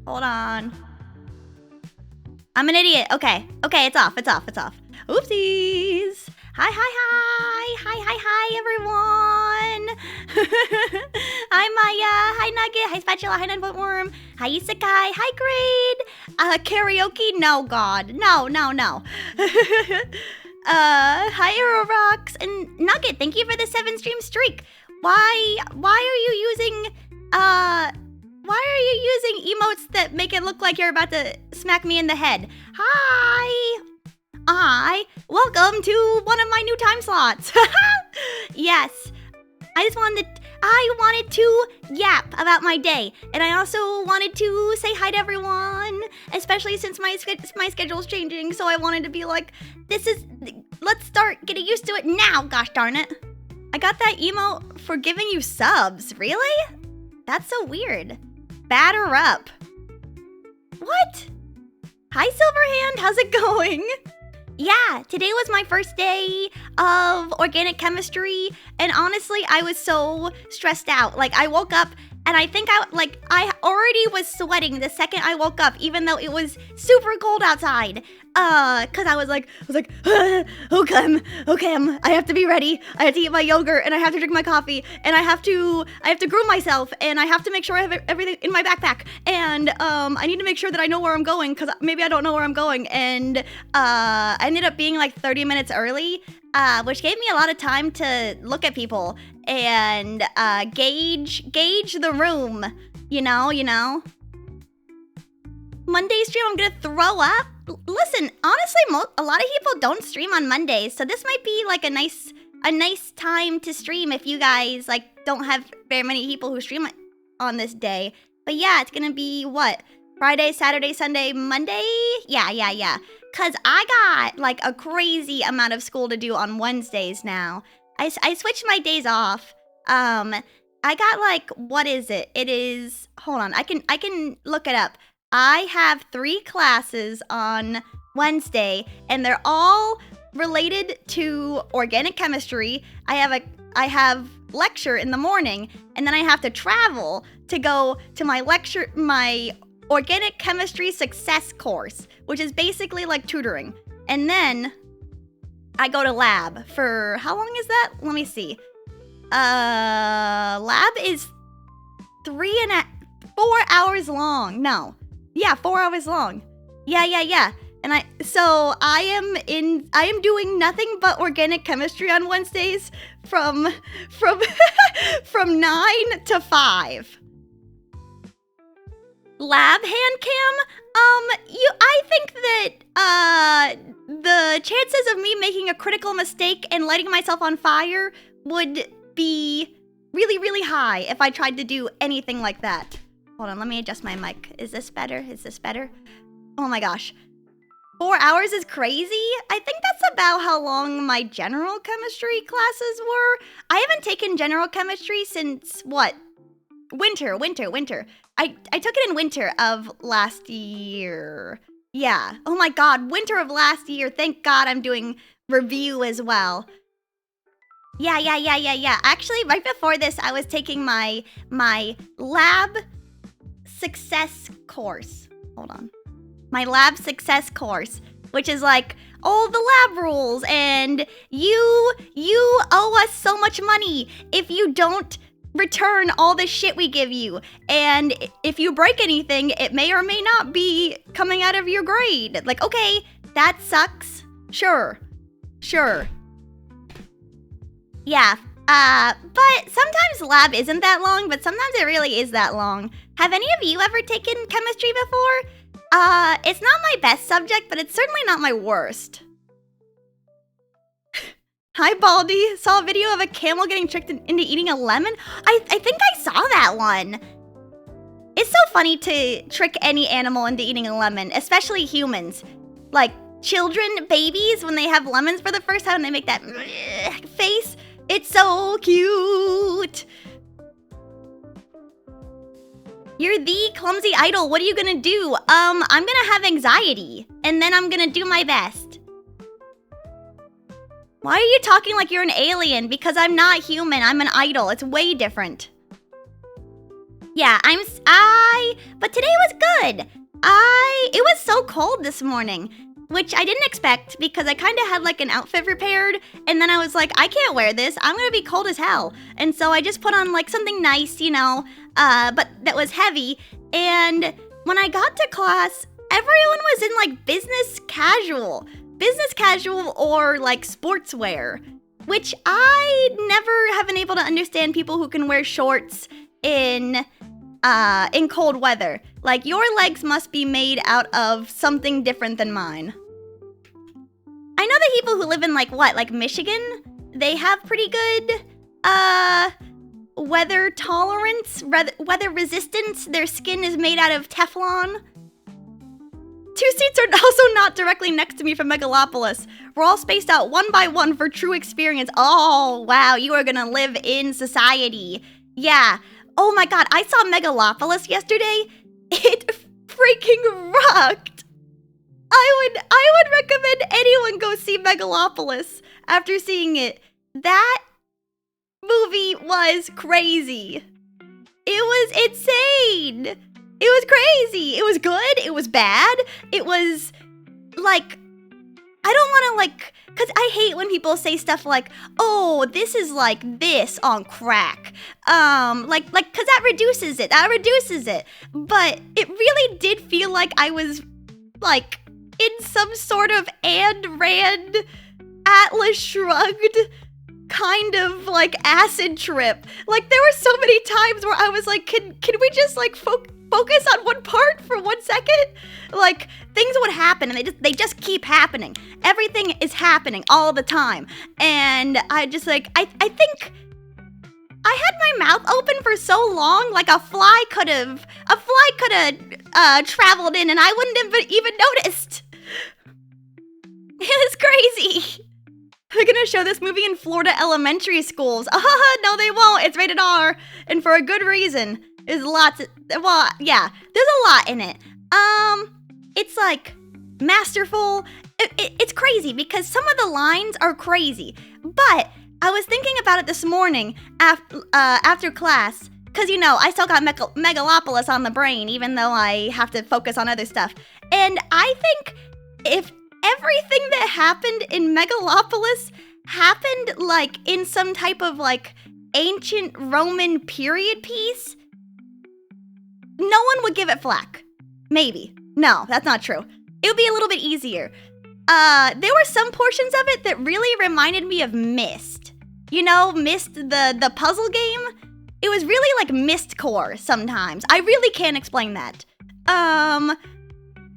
Hold on. I'm an idiot. Okay, it's off. Oopsies. Hi, everyone. Hi, Maya. Hi, Nugget. Hi, Spatula. Hi, 9-foot-worm. Hi, Isekai. Hi, Grade. Karaoke? No, God. No. Hi, Aerorox. And Nugget, thank you for the 7-stream streak. Why are you using emotes that make it look like you're about to smack me in the head? Hi, welcome to one of my new time slots. Yes, I wanted to yap about my day, and I also wanted to say hi to everyone, especially since my schedule's changing, so I wanted to be like, let's start getting used to it now, gosh darn it. I got that emote for giving you subs, really? That's so weird. Batter up. What? Hi, Silverhand, how's it going? Yeah, today was my first day of organic chemistry, and honestly, I was so stressed out. Like, I woke up, and I think I already was sweating the second I woke up, even though it was super cold outside. Cause I was like, Ochem, I have to be ready. I have to eat my yogurt, and I have to drink my coffee, and I have to groom myself, and I have to make sure I have everything in my backpack, and I need to make sure that I know where I'm going, cause maybe I don't know where I'm going, and I ended up being like 30 minutes early, which gave me a lot of time to look at people and gauge the room, you know. Monday stream, I'm gonna throw up. Listen, honestly, a lot of people don't stream on Mondays, so this might be like a nice time to stream if you guys like don't have very many people who stream on this day. But yeah, it's gonna be what? Friday, Saturday, Sunday, Monday? Yeah. Cause I got like a crazy amount of school to do on Wednesdays now. I switched my days off. I got like, what is it? It is, hold on, I can look it up. I have 3 classes on Wednesday, and they're all related to organic chemistry. I have lecture in the morning, and then I have to travel to go to my organic chemistry success course, which is basically like tutoring. And then I go to lab for, how long is that? Let me see. Lab is 4 hours long. No. Yeah, 4 hours long. Yeah. And I am doing nothing but organic chemistry on Wednesdays from 9 to 5. Lab hand cam? I think that the chances of me making a critical mistake and lighting myself on fire would be really, really high if I tried to do anything like that. Hold on, let me adjust my mic. Is this better? Oh my gosh. 4 hours is crazy? I think that's about how long my general chemistry classes were. I haven't taken general chemistry since, what? Winter. I took it in winter of last year. Yeah. Oh my god, winter of last year. Thank God I'm doing review as well. Yeah. Actually, right before this, I was taking my lab success course. Hold on. My lab success course, which is like all the lab rules, and you owe us so much money if you don't return all the shit we give you, and if you break anything, it may or may not be coming out of your grade. Like, okay, that sucks. Sure. Yeah, but sometimes lab isn't that long, but sometimes it really is that long. Have any of you ever taken chemistry before? It's not my best subject, but it's certainly not my worst. Hi, Baldy. Saw a video of a camel getting tricked into eating a lemon? I think I saw that one. It's so funny to trick any animal into eating a lemon, especially humans. Like, children, babies, when they have lemons for the first time, they make that face. It's so cute. You're the clumsy idol. What are you gonna do? I'm gonna have anxiety, and then I'm gonna do my best. Why are you talking like you're an alien? Because I'm not human. I'm an idol. It's way different. Yeah, but today was good. It was so cold this morning, which I didn't expect because I kind of had like an outfit prepared, and then I was like, I can't wear this. I'm gonna be cold as hell. And so I just put on like something nice, but that was heavy. And when I got to class, everyone was in like business casual or like sportswear, which I never have been able to understand people who can wear shorts in cold weather. Like, your legs must be made out of something different than mine. I know that people who live in like Michigan, they have pretty good weather tolerance, weather resistance. Their skin is made out of Teflon. 2 seats are also not directly next to me from Megalopolis. We're all spaced out one by one for true experience. Oh, wow, you are gonna live in society. Yeah. Oh my god, I saw Megalopolis yesterday. It freaking rocked. I would recommend anyone go see Megalopolis after seeing it. That movie was crazy. It was insane. It was crazy. It was good. It was bad. It was like, I don't want to because I hate when people say stuff like, oh, this is like this on crack. Because that reduces it. But it really did feel like I was like in some sort of Ayn Rand, Atlas Shrugged kind of like acid trip. Like, there were so many times where I was like, can we just like focus on one part for 1 second? Like, things would happen and they just keep happening. Everything is happening all the time. And I just like, I think I had my mouth open for so long, like a fly could have traveled in and I wouldn't have even noticed. It was crazy. They're gonna show this movie in Florida elementary schools. No, they won't. It's rated R, and for a good reason. There's lots of, there's a lot in it. It's like masterful. It's crazy because some of the lines are crazy. But I was thinking about it this morning after class, because I still got Megalopolis on the brain, even though I have to focus on other stuff. And I think if everything that happened in Megalopolis happened like in some type of like ancient Roman period piece, no one would give it flack. Maybe. No, that's not true. It would be a little bit easier. There were some portions of it that really reminded me of Myst. Myst, the puzzle game? It was really like Myst core sometimes. I really can't explain that.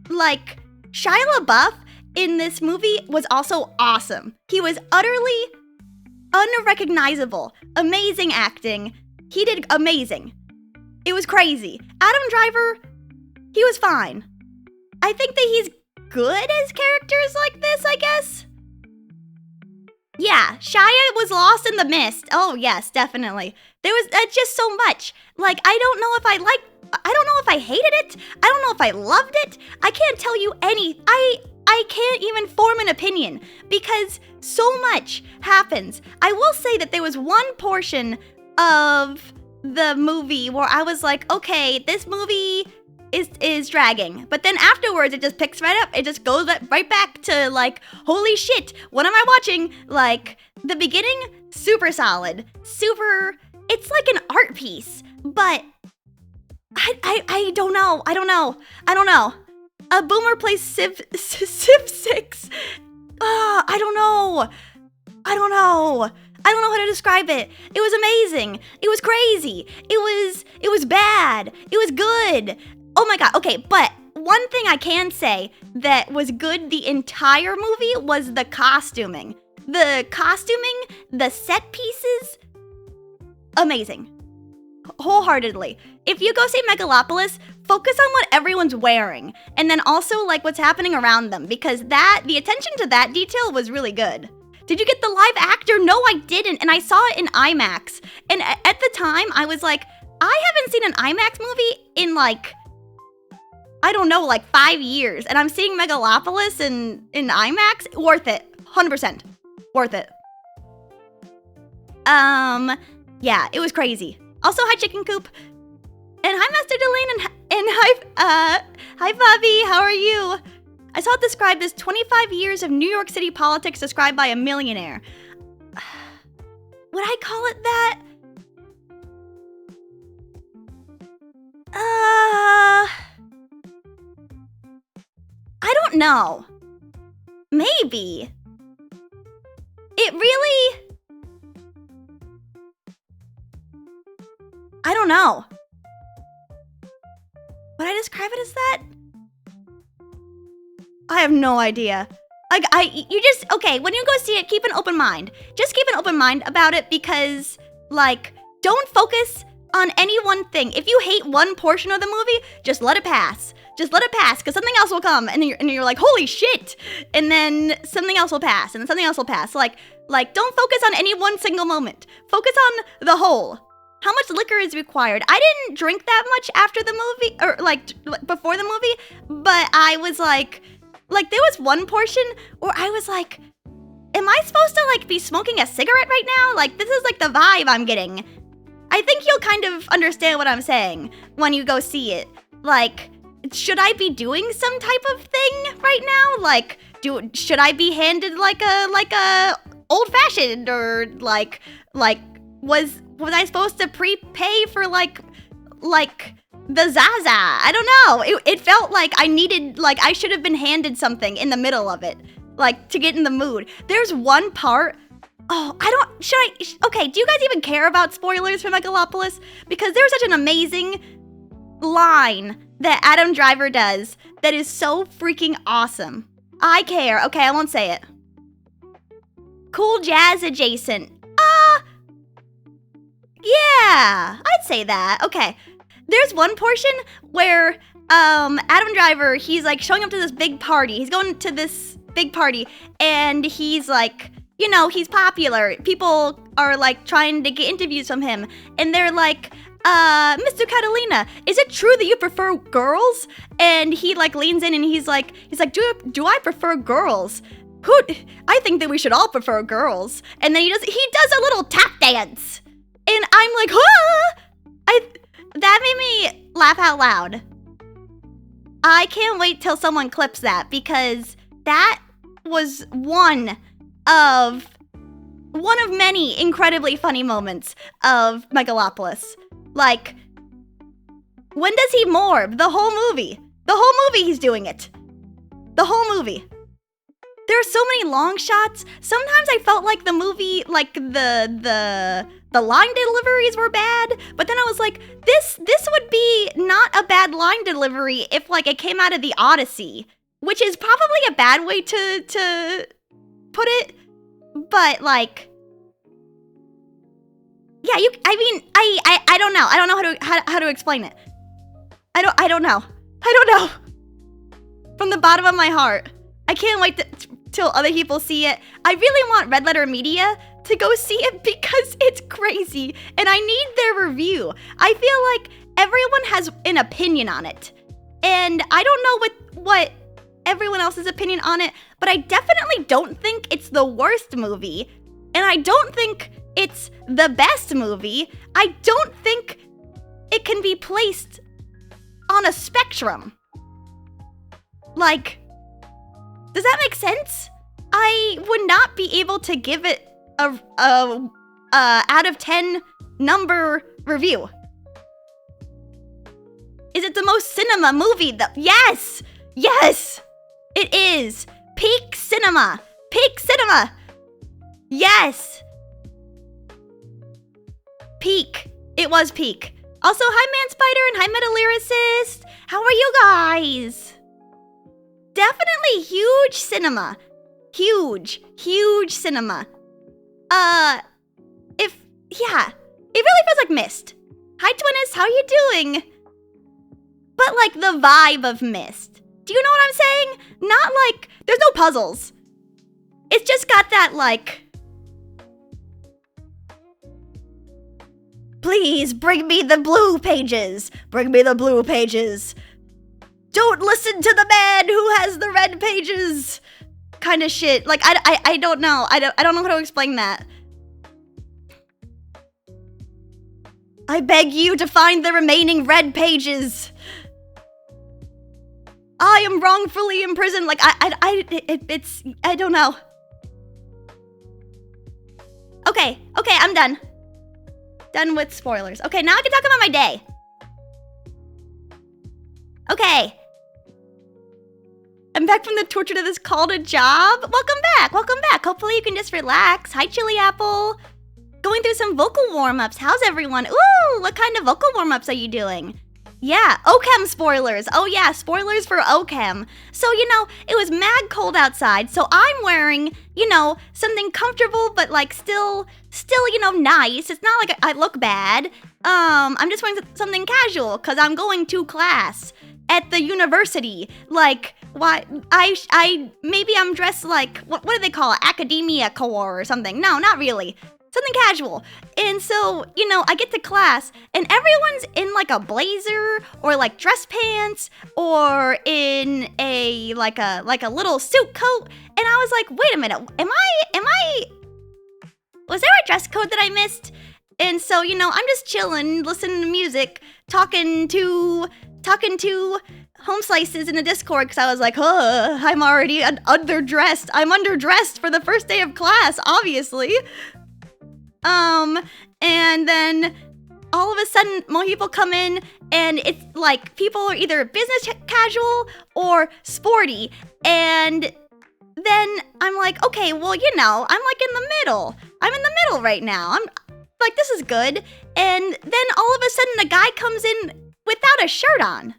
Like, Shia LaBeouf in this movie was also awesome. He was utterly unrecognizable. Amazing acting. He did amazing. It was crazy. Adam Driver, he was fine. I think that he's good as characters like this, I guess. Yeah, Shia was lost in the mist. Oh, yes, definitely. There was just so much. Like, I don't know if I hated it. I don't know if I loved it. I can't tell you I can't even form an opinion because so much happens. I will say that there was one portion of the movie where I was like, okay, this movie is dragging. But then afterwards, it just picks right up. It just goes right back to like, holy shit, what am I watching? Like, the beginning, super solid. It's like an art piece. But I don't know. A boomer plays Civ 6. I don't know how to describe it. It was amazing. It was crazy. It was bad. It was good. Oh my god. Okay, but one thing I can say that was good the entire movie was the costuming. The costuming, the set pieces, amazing. Wholeheartedly. If you go see Megalopolis, focus on what everyone's wearing, and then also like what's happening around them, because the attention to that detail was really good. Did you get the live actor? No, I didn't, and I saw it in IMAX. And at the time, I was like, I haven't seen an IMAX movie in like, I don't know, like 5 years, and I'm seeing Megalopolis in IMAX. Worth it. 100%. Worth it. Yeah, it was crazy. Also, hi Chicken Coop. And hi, Master Delane, and hi, Bobby. How are you? I saw it described as 25 years of New York City politics described by a millionaire. Would I call it that? I don't know. Maybe. It really... I don't know. Would I describe it as that? I have no idea. Okay, when you go see it, keep an open mind. Just keep an open mind about it because, like, don't focus on any one thing. If you hate one portion of the movie, just let it pass. Just let it pass, because something else will come, and you're like, holy shit! And then something else will pass, and then something else will pass. Like, don't focus on any one single moment. Focus on the whole. How much liquor is required? I didn't drink that much after the movie, or, like, before the movie, but I was like, there was one portion where I was like, am I supposed to, like, be smoking a cigarette right now? Like, this is, like, the vibe I'm getting. I think you'll kind of understand what I'm saying when you go see it. Like, should I be doing some type of thing right now? Like, should I be handed like a old-fashioned, or like was I supposed to prepay for like the Zaza? I don't know. It felt like I needed, like, I should have been handed something in the middle of it, like, to get in the mood. There's one part. Oh, okay, do you guys even care about spoilers for Megalopolis? Because there's such an amazing line that Adam Driver does that is so freaking awesome. I care. Okay, I won't say it. Cool jazz adjacent. Yeah, I'd say that. Okay. There's one portion where Adam Driver, he's like showing up to this big party. He's going to this big party and he's like, you know, he's popular. People are like trying to get interviews from him and they're like, Mr. Catalina, is it true that you prefer girls? And he like leans in and he's like, do I prefer girls? I think that we should all prefer girls. And then he does a little tap dance. And I'm like, huh? That made me laugh out loud. I can't wait till someone clips that because that was one of many incredibly funny moments of Megalopolis. Like, when does he morph? The whole movie. The whole movie he's doing it. The whole movie. There are so many long shots. Sometimes I felt like the movie, like the line deliveries were bad, but then I was like, this would be not a bad line delivery if like it came out of the Odyssey, which is probably a bad way to put it, but like, yeah, I don't know. I don't know how to explain it. I don't know. From the bottom of my heart. I can't wait till other people see it. I really want Red Letter Media to go see it because it's crazy and I need their review. I feel like everyone has an opinion on it. And I don't know what everyone else's opinion on it, but I definitely don't think it's the worst movie. And I don't think it's the best movie. I don't think it can be placed on a spectrum. Like, does that make sense? I would not be able to give it a out of 10 number review. Is it the most cinema movie though? Yes! Yes! It is! Peak cinema! Peak cinema! Yes! Peak. It was peak. Also, hi Manspider and hi Metalyricist! How are you guys? Definitely huge cinema. Huge cinema. It really feels like Mist. Hi Twinnis, how are you doing? But like the vibe of Mist. Do you know what I'm saying? Not like, there's no puzzles. It's just got that like, please bring me the blue pages. Bring me the blue pages. Don't listen to the man who has the red pages. Kind of shit. Like, I don't know. I don't know how to explain that. I beg you to find the remaining red pages. I am wrongfully imprisoned. Like, I don't know. Okay, I'm done. Done with spoilers. Okay, now I can talk about my day. Okay. I'm back from the torture that is called a job. Welcome back. Hopefully you can just relax. Hi, Chili Apple. Going through some vocal warm-ups. How's everyone? Ooh, what kind of vocal warm-ups are you doing? Yeah, Ochem spoilers. Oh yeah, spoilers for Ochem. So, it was mad cold outside, so I'm wearing, something comfortable, but like still, nice. It's not like I look bad. I'm just wearing something casual, because I'm going to class at the university. Like, why, maybe I'm dressed like, what do they call it? Academia core or something. No, not really. Something casual. And so, I get to class and everyone's in like a blazer or like dress pants or in a little suit coat. And I was like, wait a minute, was there a dress code that I missed? And so, I'm just chilling, listening to music, talking to Home Slices in the Discord because I was like, I'm already underdressed. I'm underdressed for the first day of class, obviously. And then all of a sudden more people come in and it's like people are either business casual or sporty. And then I'm like, okay, well, I'm like in the middle. I'm in the middle right now. I'm like, this is good. And then all of a sudden a guy comes in without a shirt on.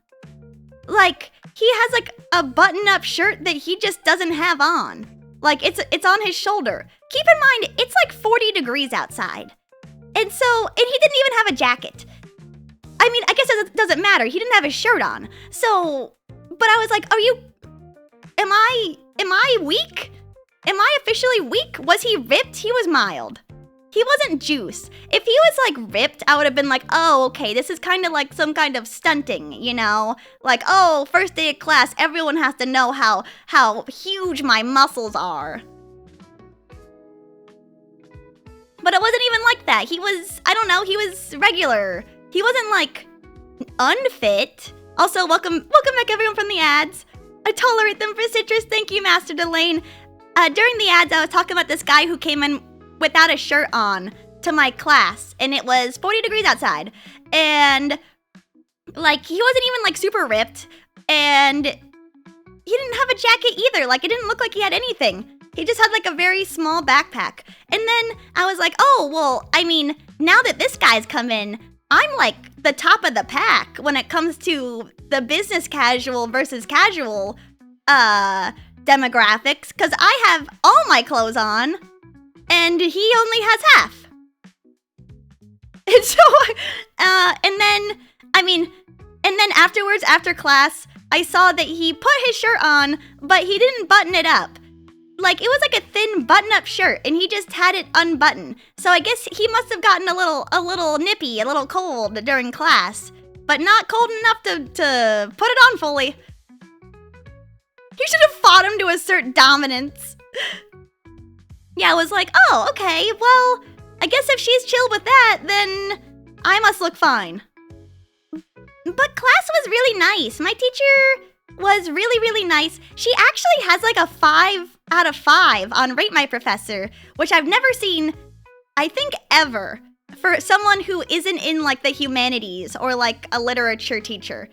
Like, he has like a button-up shirt that he just doesn't have on. Like, it's on his shoulder. Keep in mind, it's like 40 degrees outside. And he didn't even have a jacket. I mean, I guess it doesn't matter. He didn't have his shirt on. So, but I was like, am I weak? Am I officially weak? Was he ripped? He was mild. He wasn't juice. If he was like ripped, I would have been like, oh, okay, this is kind of like some kind of stunting, Like, oh, first day of class, everyone has to know how huge my muscles are. But it wasn't even like that. He was, I don't know, he was regular. He wasn't like unfit. Also, welcome back everyone from the ads. I tolerate them for citrus. Thank you, Master Delane. During the ads, I was talking about this guy who came in without a shirt on to my class, and it was 40 degrees outside, and like he wasn't even like super ripped, and he didn't have a jacket either. Like, it didn't look like he had anything. He just had like a very small backpack. And then I was like, oh, well, I mean, now that this guy's come in, I'm like the top of the pack when it comes to the business casual versus casual demographics, because I have all my clothes on and he only has half. And so, and then afterwards, after class, I saw that he put his shirt on, but he didn't button it up. Like, it was like a thin button-up shirt, and he just had it unbuttoned. So I guess he must have gotten a little nippy, a little cold during class, but not cold enough to put it on fully. You should have fought him to assert dominance. Yeah, I was like, oh, okay, well, I guess if she's chill with that, then I must look fine. But class was really nice. My teacher was really, really nice. She actually has like a 5 out of 5 on Rate My Professor, which I've never seen, I think, ever, for someone who isn't in like the humanities or like a literature teacher.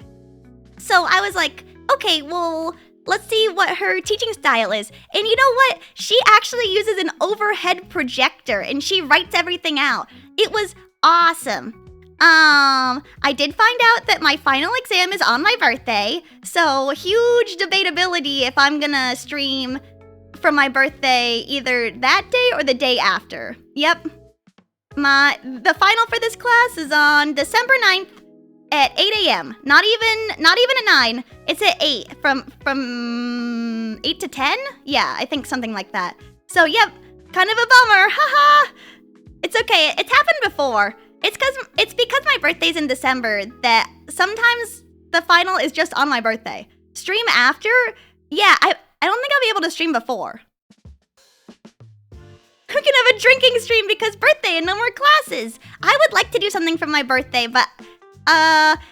So I was like, okay, well, let's see what her teaching style is. And you know what? She actually uses an overhead projector and she writes everything out. It was awesome. I did find out that my final exam is on my birthday, so huge debatability if I'm gonna stream for my birthday either that day or the day after. Yep. The final for this class is on December 9th at 8 a.m. Not even at 9. It's at 8 from 8 to 10? Yeah, I think something like that. So, yep, kind of a bummer. Haha. It's okay. It's happened before. It's because my birthday's in December that sometimes the final is just on my birthday. Stream after? Yeah, I don't think I'll be able to stream before. We can have a drinking stream because birthday and no more classes. I would like to do something for my birthday, but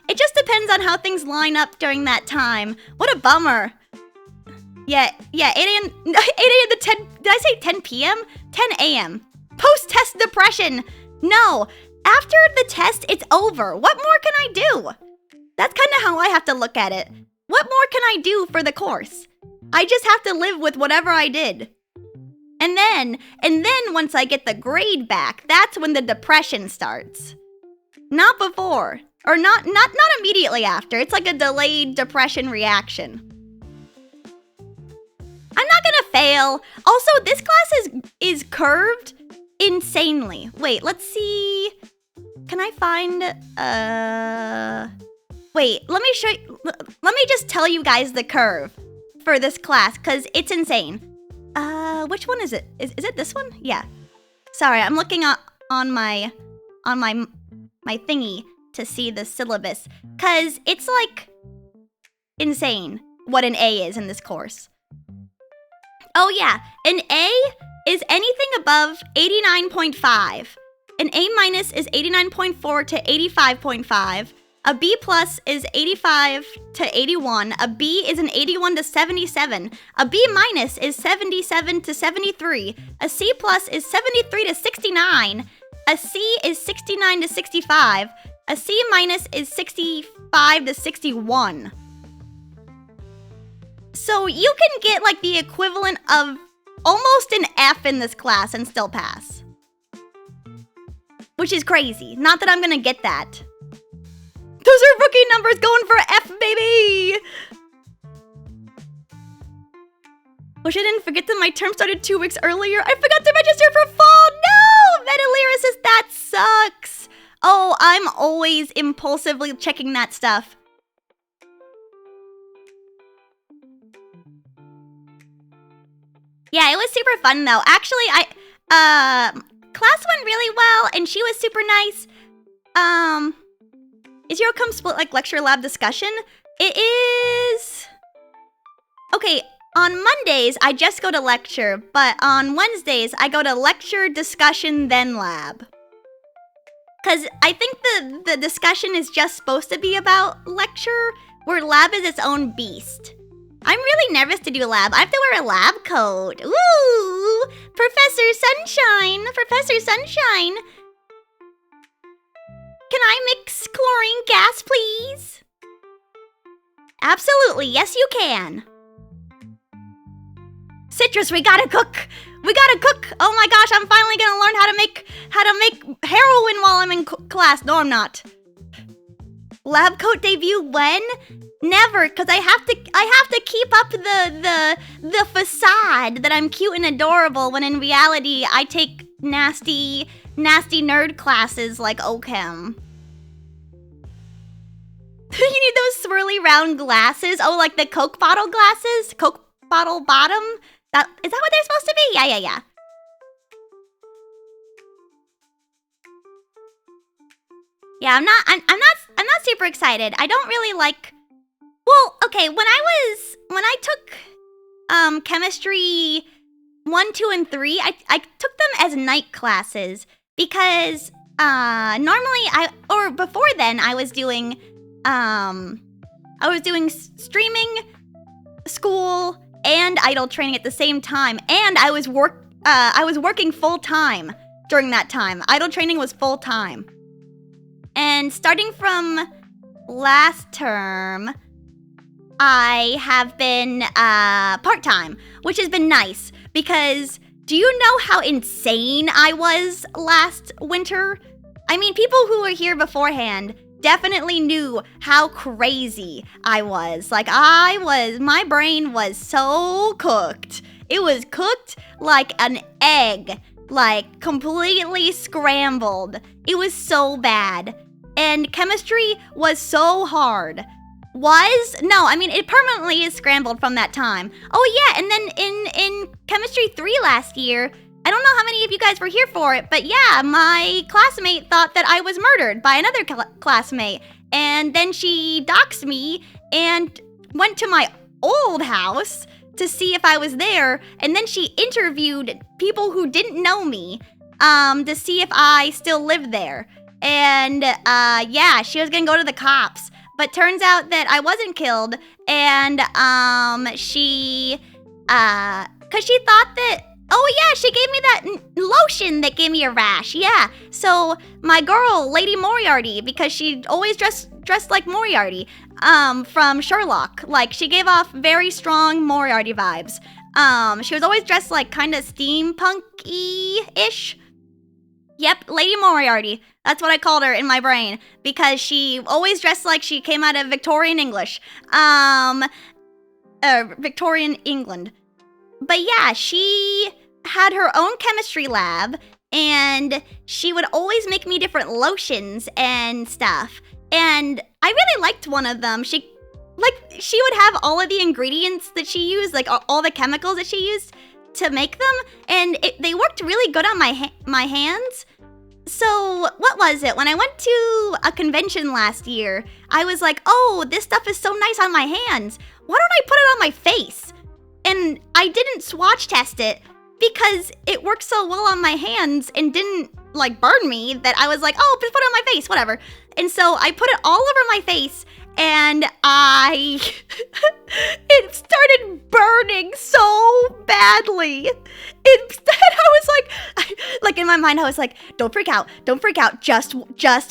it just depends on how things line up during that time. What a bummer. Yeah, 8 a.m. to 10, did I say 10 p.m.? 10 a.m. Post-test depression. No, after the test, it's over. What more can I do? That's kind of how I have to look at it. What more can I do for the course? I just have to live with whatever I did. And then once I get the grade back, that's when the depression starts. Not before. Or not immediately after. It's like a delayed depression reaction. I'm not gonna fail. Also, this class is curved insanely. Wait, let's see. Can I find wait, let me show you. Let me just tell you guys the curve for this class, because it's insane. Which one is it? Is it this one? Yeah. Sorry, I'm looking on my thingy to see the syllabus, because it's like insane what an A is in this course. Oh yeah, an A is anything above 89.5. An A minus is 89.4 to 85.5. A B plus is 85 to 81. A B is an 81 to 77. A B minus is 77 to 73. A C plus is 73 to 69. A C is 69 to 65. A C minus is 65 to 61. So you can get like the equivalent of almost an F in this class and still pass. Which is crazy. Not that I'm gonna get that. Those are rookie numbers going for F, baby! Wish I didn't forget that my term started 2 weeks earlier. I forgot to register for fall! No! Metalyricist, that sucks! Oh, I'm always impulsively checking that stuff. Yeah, it was super fun though. Actually, class went really well and she was super nice. Is your Ochem split like lecture lab discussion? It is... Okay, on Mondays, I just go to lecture, but on Wednesdays, I go to lecture, discussion, then lab. Because I think the discussion is just supposed to be about lecture, where lab is its own beast. I'm really nervous to do lab. I have to wear a lab coat. Ooh! Professor Sunshine! Professor Sunshine! Can I mix chlorine gas, please? Absolutely, yes you can. Citrus, we gotta cook! We gotta cook! Oh my gosh, I'm finally gonna learn how to make heroin while I'm in class. No, I'm not. Lab coat debut when? Never, because I have to keep up the facade that I'm cute and adorable when in reality I take nasty nerd classes like Ochem. You need those swirly round glasses. Oh, like the Coke bottle glasses? Coke bottle bottom? Is that what they're supposed to be? Yeah. Yeah, I'm not super excited. I don't really like... Well, okay, when I took chemistry 1, 2, and 3, I took them as night classes because normally before then I was doing streaming, school, and idol training at the same time, and I was working full time during that time. Idol training was full time. And starting from last term, I have been part-time, which has been nice because do you know how insane I was last winter? I mean, people who were here beforehand definitely knew how crazy I was. Like, my brain was so cooked. It was cooked like an egg, like completely scrambled. It was so bad. And chemistry was so hard. No, I mean, it permanently is scrambled from that time. Oh yeah, and then in chemistry 3 last year, I don't know how many of you guys were here for it, but yeah, my classmate thought that I was murdered by another classmate. And then she doxed me and went to my old house to see if I was there, and then she interviewed people who didn't know me to see if I still lived there. And yeah, she was gonna go to the cops, but turns out that I wasn't killed, and she cause she thought that, oh yeah, she gave me that lotion that gave me a rash. Yeah, so my girl, Lady Moriarty, because she always dressed like Moriarty from Sherlock. Like, she gave off very strong Moriarty vibes. She was always dressed like kind of steampunky-ish. Yep, Lady Moriarty. That's what I called her in my brain, because she always dressed like she came out of Victorian English. Victorian England. But yeah, she had her own chemistry lab, and she would always make me different lotions and stuff. And I really liked one of them. She would have all of the ingredients that she used, like all the chemicals that she used to make them, and they worked really good on my hands. So what was it? When I went to a convention last year, I was like, oh, this stuff is so nice on my hands. Why don't I put it on my face? And I didn't swatch test it because it worked so well on my hands and didn't like burn me that I was like, oh, just put it on my face, whatever. And so I put it all over my face, and it started burning so badly. Instead, I was like in my mind, I was like, don't freak out, just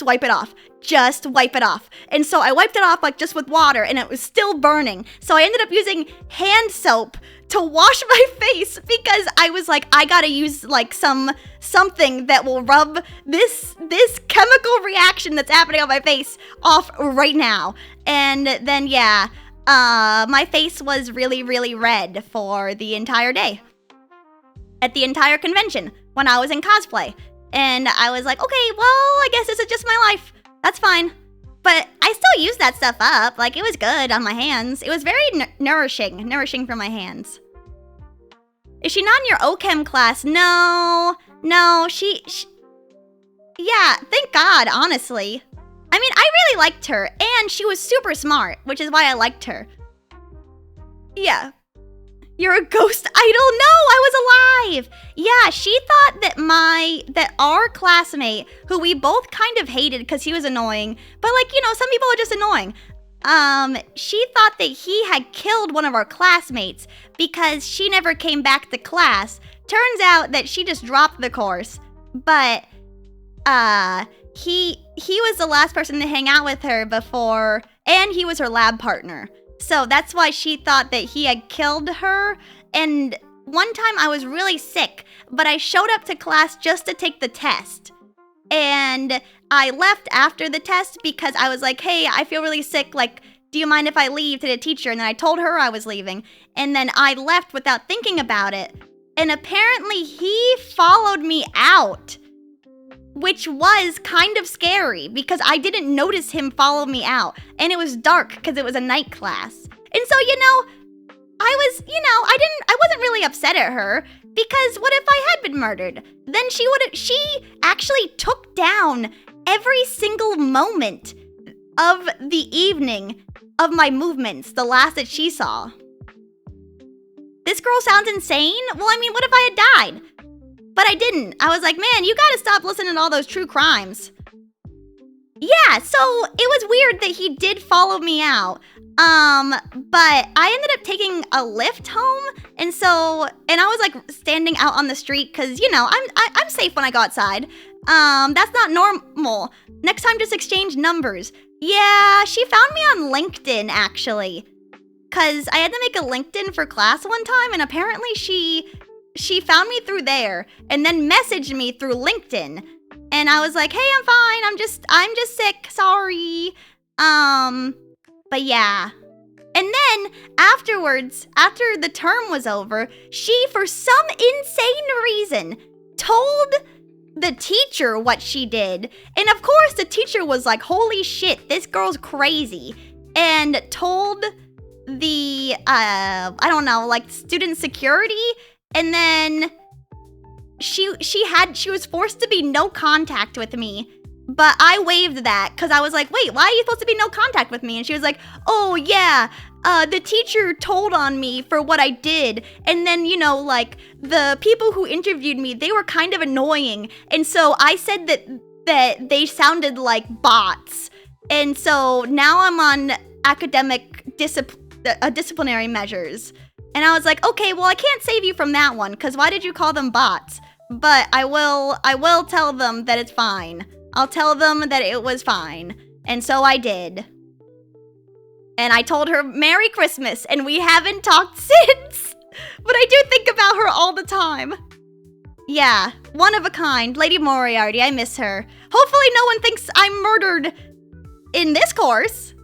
wipe it off. Just wipe it off. And so I wiped it off like just with water, and it was still burning. So I ended up using hand soap to wash my face, because I was like, I gotta use like something that will rub this chemical reaction that's happening on my face off right now. And then yeah, my face was really, really red for the entire day. At the entire convention when I was in cosplay. And I was like, okay, well, I guess this is just my life. That's fine. But I still used that stuff up. Like, it was good on my hands. It was very nourishing for my hands. Is she not in your Ochem class? No, she yeah, thank God, honestly. I mean, I really liked her, and she was super smart, which is why I liked her. Yeah. You're a ghost idol? No, I was alive! Yeah, she thought that our classmate, who we both kind of hated because he was annoying, but like, you know, some people are just annoying. She thought that he had killed one of our classmates because she never came back to class. Turns out that she just dropped the course, but, he was the last person to hang out with her before, and he was her lab partner. So that's why she thought that he had killed her. And one time I was really sick, but I showed up to class just to take the test. And I left after the test because I was like, hey, I feel really sick. Like, do you mind if I leave to the teacher? And then I told her I was leaving. And then I left without thinking about it. And apparently he followed me out, which was kind of scary because I didn't notice him follow me out. And it was dark because it was a night class. And so, you know, I wasn't really upset at her, because what if I had been murdered? Then she actually took down every single moment of the evening of my movements, the last that she saw. This girl sounds insane. Well, I mean, what if I had died? But I didn't. I was like, man, you gotta stop listening to all those true crimes. Yeah, so it was weird that he did follow me out. But I ended up taking a lift home, and I was like standing out on the street because, you know, I'm safe when I go outside. That's not normal. Next time, just exchange numbers. Yeah, she found me on LinkedIn, actually, because I had to make a LinkedIn for class one time, and apparently she found me through there and then messaged me through LinkedIn. And I was like, hey, I'm fine. I'm just sick. Sorry. But yeah. And then afterwards, after the term was over, she, for some insane reason, told the teacher what she did. And of course, the teacher was like, holy shit, this girl's crazy. And told the, student security. And then she was forced to be no contact with me But I waived that because I was like, wait, why are you supposed to be no contact with me? And she was like, oh yeah, the teacher told on me for what I did. And then, you know, like the people who interviewed me, they were kind of annoying. And so I said that they sounded like bots. And so now I'm on academic disciplinary measures. And I was like, okay, well, I can't save you from that one because why did you call them bots? But I will tell them that it's fine. I'll tell them that it was fine. And so I did. And I told her Merry Christmas, and we haven't talked since. But I do think about her all the time. Yeah, one of a kind. Lady Moriarty, I miss her. Hopefully no one thinks I'm murdered in this course.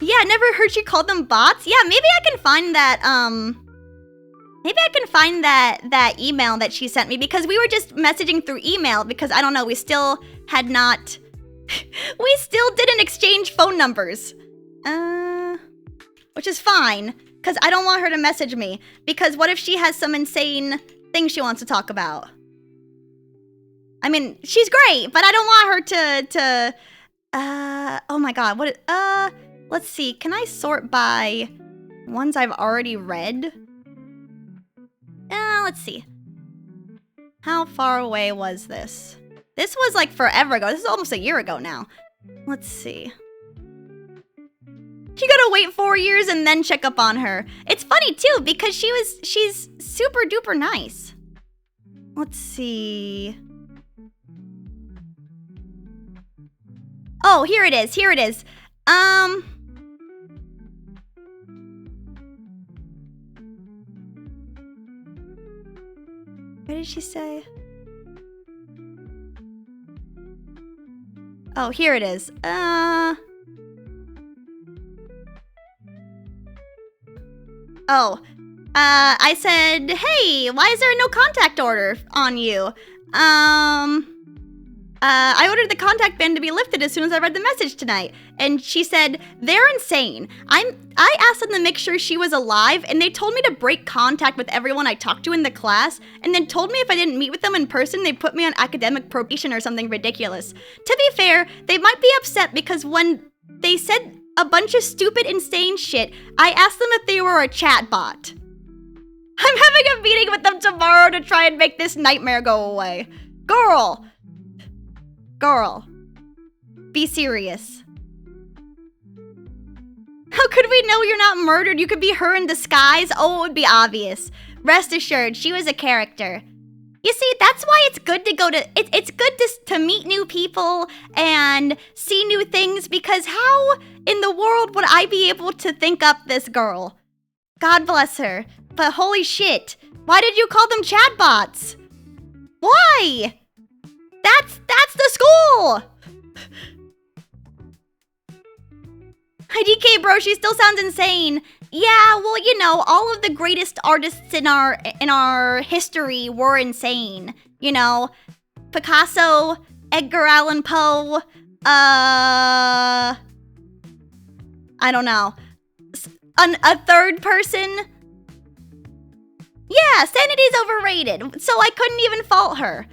Yeah, I never heard she called them bots. Yeah, maybe I can find that, maybe I can find that email that she sent me because we were just messaging through email because, I don't know, we still had not... we still didn't exchange phone numbers. Which is fine, because I don't want her to message me. Because what if she has some insane thing she wants to talk about? I mean, she's great, but I don't want her to oh my god, let's see, can I sort by ones I've already read? Let's see. How far away was this? This was like forever ago. This is almost a year ago now. Let's see. You gotta wait 4 years and then check up on her. It's funny too, because she's super duper nice. Let's see. Oh, here it is. Here it is. What did she say? Oh, here it is. I said, hey, why is there no contact order on you? I ordered the contact ban to be lifted as soon as I read the message tonight. And she said, they're insane. I asked them to make sure she was alive, and they told me to break contact with everyone I talked to in the class, and then told me if I didn't meet with them in person, they'd put me on academic probation or something ridiculous. To be fair, they might be upset because when they said a bunch of stupid, insane shit, I asked them if they were a chat bot. I'm having a meeting with them tomorrow to try and make this nightmare go away. Girl, be serious. How could we know you're not murdered? You could be her in disguise. Oh, it would be obvious. Rest assured, she was a character. You see, that's why it's good to go to... It's good to meet new people and see new things, because how in the world would I be able to think up this girl? God bless her. But holy shit, why did you call them chatbots? Why? That's the school! IDK bro, she still sounds insane. Yeah, well, you know, all of the greatest artists in our history were insane. You know, Picasso, Edgar Allan Poe, I don't know. A third person? Yeah, sanity's overrated, so I couldn't even fault her.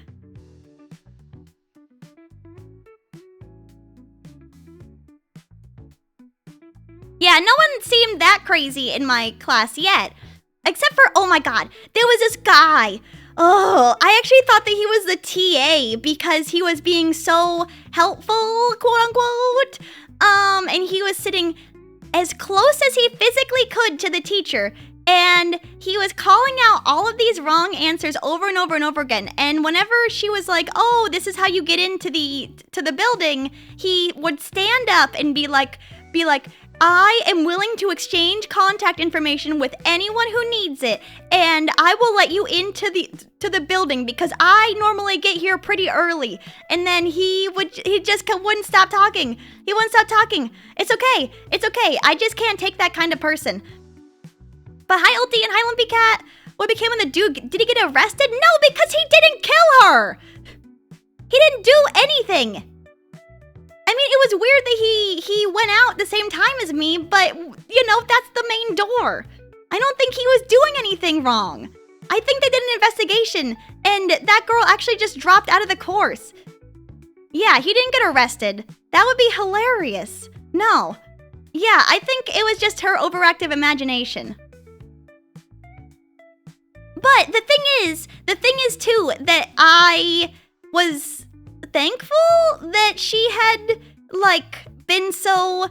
Yeah, no one seemed that crazy in my class yet. Except for, oh my god, there was this guy. Oh, I actually thought that he was the TA because he was being so helpful, quote unquote. And he was sitting as close as he physically could to the teacher. And he was calling out all of these wrong answers over and over and over again. And whenever she was like, oh, this is how you get into the building, he would stand up and be like, I am willing to exchange contact information with anyone who needs it, and I will let you into the building because I normally get here pretty early. And then he just wouldn't stop talking. He wouldn't stop talking. It's okay. I just can't take that kind of person. But hi Ulti and hi Lumpy Cat. What became of the dude? Did he get arrested? No, because he didn't kill her. He didn't do anything. I mean, it was weird that he went out the same time as me, but, you know, that's the main door. I don't think he was doing anything wrong. I think they did an investigation, and that girl actually just dropped out of the course. Yeah, he didn't get arrested. That would be hilarious. No. Yeah, I think it was just her overactive imagination. But the thing is too, that I was thankful that she had, like, been so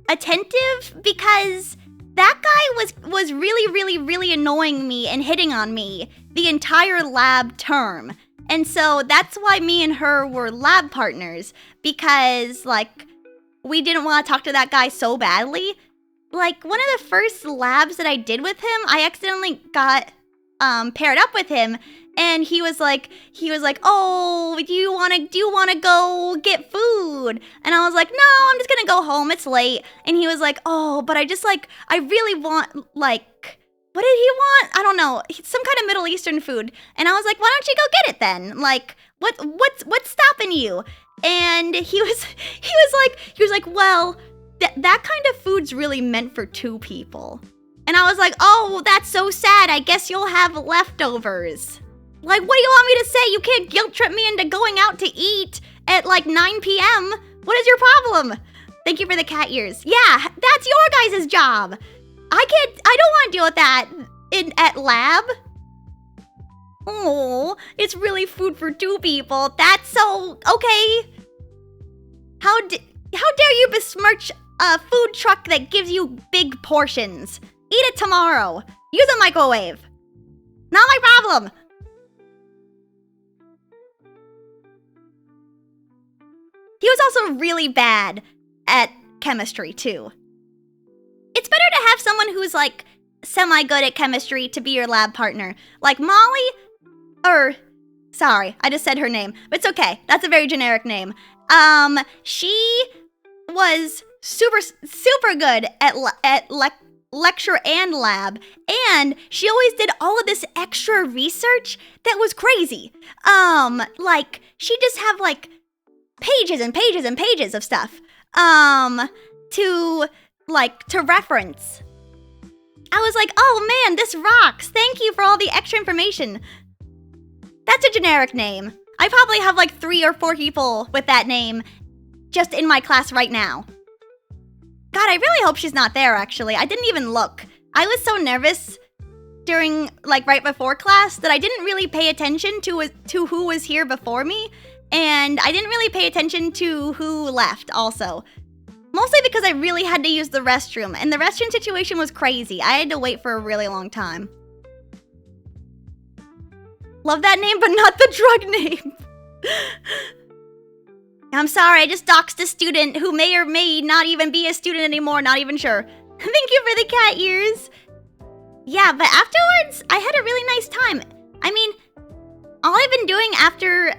attentive, because that guy was really annoying me and hitting on me the entire lab term. And so that's why me and her were lab partners, because, like, we didn't want to talk to that guy so badly. Like, one of the first labs that I did with him, I accidentally got paired up with him, and he was like, oh, do you want to go get food? And I was like, no, I'm just gonna go home, it's late. And he was like, oh, but I really want, like, what did he want? I don't know, some kind of Middle Eastern food. And I was like, why don't you go get it then? Like, what's stopping you? And he was like, well, that kind of food's really meant for 2 people. And I was like, oh, that's so sad. I guess you'll have leftovers. Like, what do you want me to say? You can't guilt trip me into going out to eat at like 9 p.m. What is your problem? Thank you for the cat ears. Yeah, that's your guys' job. I don't want to deal with that at lab. Oh, it's really food for 2 people. That's so, okay. How dare you besmirch a food truck that gives you big portions? Eat it tomorrow. Use a microwave. Not my problem. He was also really bad at chemistry, too. It's better to have someone who's, like, semi-good at chemistry to be your lab partner. Like Molly, sorry, I just said her name, but it's okay. That's a very generic name. She was super good at lecture and lab, and she always did all of this extra research that was crazy. Like, she'd just have, like, pages and pages and pages of stuff, to reference. I was like, oh man, this rocks. Thank you for all the extra information. That's a generic name. I probably have like 3 or 4 people with that name just in my class right now. God, I really hope she's not there, actually. I didn't even look. I was so nervous during, like, right before class that I didn't really pay attention to who was here before me, and I didn't really pay attention to who left also. Mostly because I really had to use the restroom, and the restroom situation was crazy. I had to wait for a really long time. Love that name, but not the drug name. I'm sorry, I just doxed a student who may or may not even be a student anymore, not even sure. Thank you for the cat ears. Yeah, but afterwards, I had a really nice time. I mean, all I've been doing after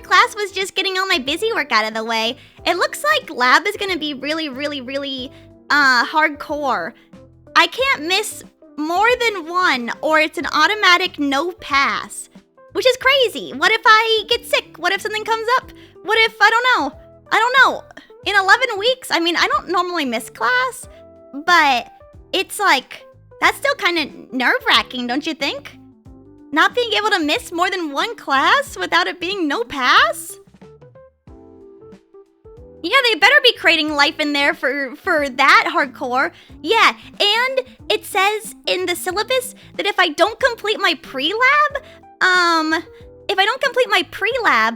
class was just getting all my busy work out of the way. It looks like lab is gonna be really hardcore. I can't miss more than one, or it's an automatic no pass. Which is crazy. What if I get sick? What if something comes up? What if, I don't know. In 11 weeks, I mean, I don't normally miss class, but it's like, that's still kind of nerve-wracking, don't you think? Not being able to miss more than one class without it being no pass? Yeah, they better be creating life in there for that hardcore. Yeah, and it says in the syllabus that if I don't complete my pre-lab,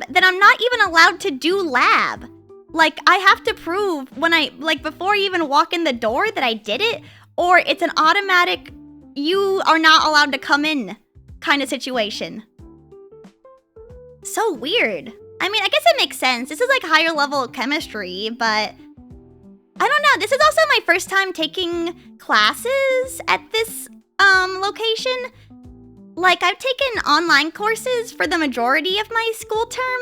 then I'm not even allowed to do lab. Like, I have to prove before I even walk in the door that I did it, or it's an automatic, you are not allowed to come in kind of situation. So weird. I mean, I guess it makes sense. This is like higher level chemistry, but I don't know. This is also my first time taking classes at this location. Like, I've taken online courses for the majority of my school term.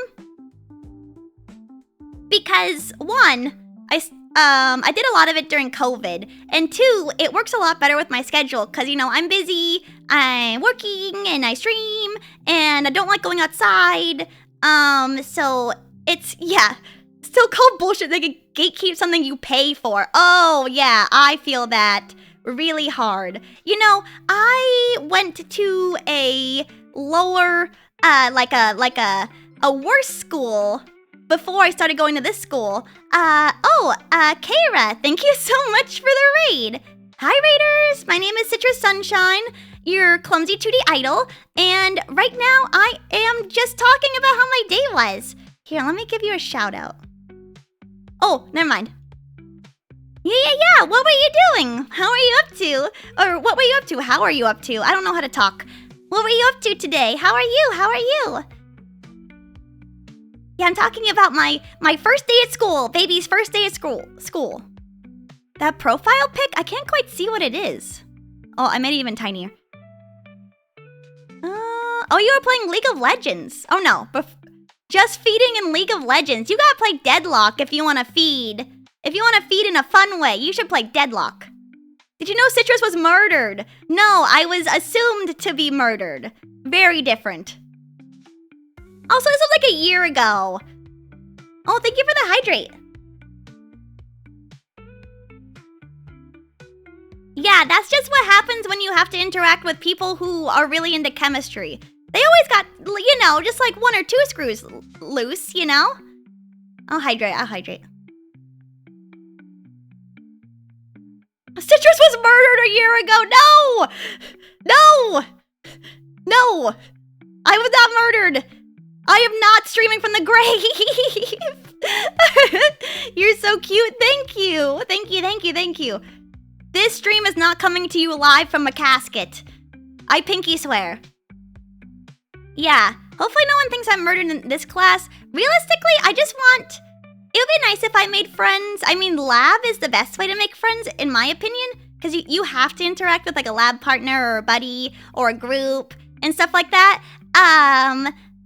Because, 1, I did a lot of it during COVID. And 2, it works a lot better with my schedule. Because, you know, I'm busy, I'm working, and I stream, and I don't like going outside. So it's, yeah, still called bullshit. They could gatekeep something you pay for. Oh, yeah, I feel that really hard. You know, I went to a lower, a worse school before I started going to this school. Kara, thank you so much for the raid. Hi, raiders. My name is Citrus Sunshine, your clumsy 2D idol, and right now I am just talking about how my day was. Here, let me give you a shout out. Oh, never mind. Yeah. What were you doing? How are you up to? Or what were you up to? How are you up to? I don't know how to talk. What were you up to today? How are you? Yeah, I'm talking about my first day at school. Baby's first day at school. That profile pic? I can't quite see what it is. Oh, I made it even tinier. You were playing League of Legends. Oh no, just feeding in League of Legends. You gotta play Deadlock if you wanna feed. If you wanna feed in a fun way, you should play Deadlock. Did you know Citrus was murdered? No, I was assumed to be murdered. Very different. Also, this was like a year ago. Oh, thank you for the hydrate. Yeah, that's just what happens when you have to interact with people who are really into chemistry. They always got, you know, just like 1 or 2 screws loose, you know? I'll hydrate. Citrus was murdered a year ago! No! I was not murdered! I am not streaming from the grave! You're so cute, thank you! This stream is not coming to you live from a casket. I pinky swear. Yeah, hopefully no one thinks I'm murdered in this class. Realistically, I just want... It would be nice if I made friends. I mean, lab is the best way to make friends, in my opinion. Because you have to interact with like a lab partner or a buddy or a group and stuff like that.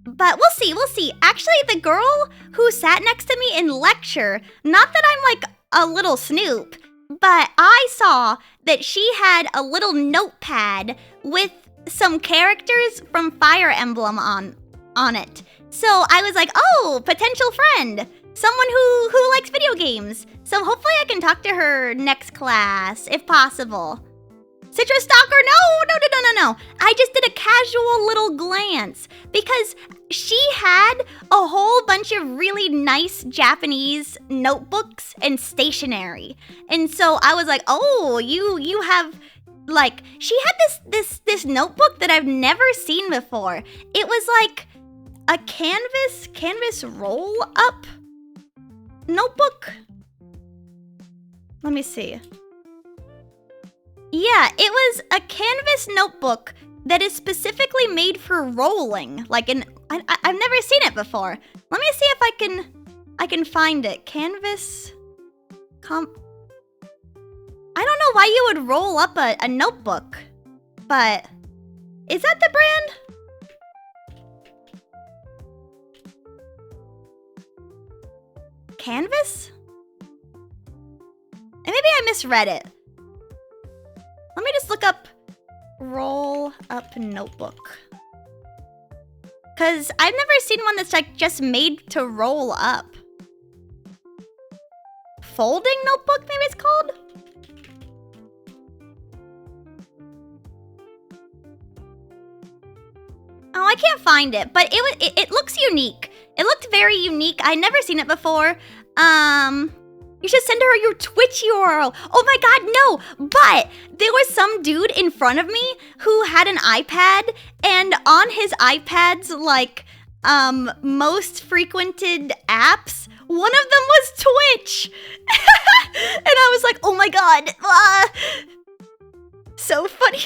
But we'll see. Actually, the girl who sat next to me in lecture, not that I'm like a little snoop, but I saw that she had a little notepad with some characters from Fire Emblem on it. So I was like, oh, potential friend. Someone who likes video games. So hopefully I can talk to her next class, if possible. Citrus Stalker, no. I just did a casual little glance because she had a whole bunch of really nice Japanese notebooks and stationery. And so I was like, oh, you have, like, she had this notebook that I've never seen before. It was like a canvas roll up notebook. Let me see. Yeah, it was a canvas notebook that is specifically made for rolling. Like, I've never seen it before. Let me see if I can find it. Canvas. I don't know why you would roll up a notebook, but is that the brand? Canvas? And maybe I misread it. Let me just look up roll up notebook. Cause I've never seen one that's like just made to roll up. Folding notebook, maybe it's called? Oh, I can't find it, but it looks unique. It looked very unique. I'd never seen it before. You should send her your Twitch URL. Oh my god, no! But there was some dude in front of me who had an iPad, and on his iPad's, like, most frequented apps, one of them was Twitch! And I was like, oh my god, so funny.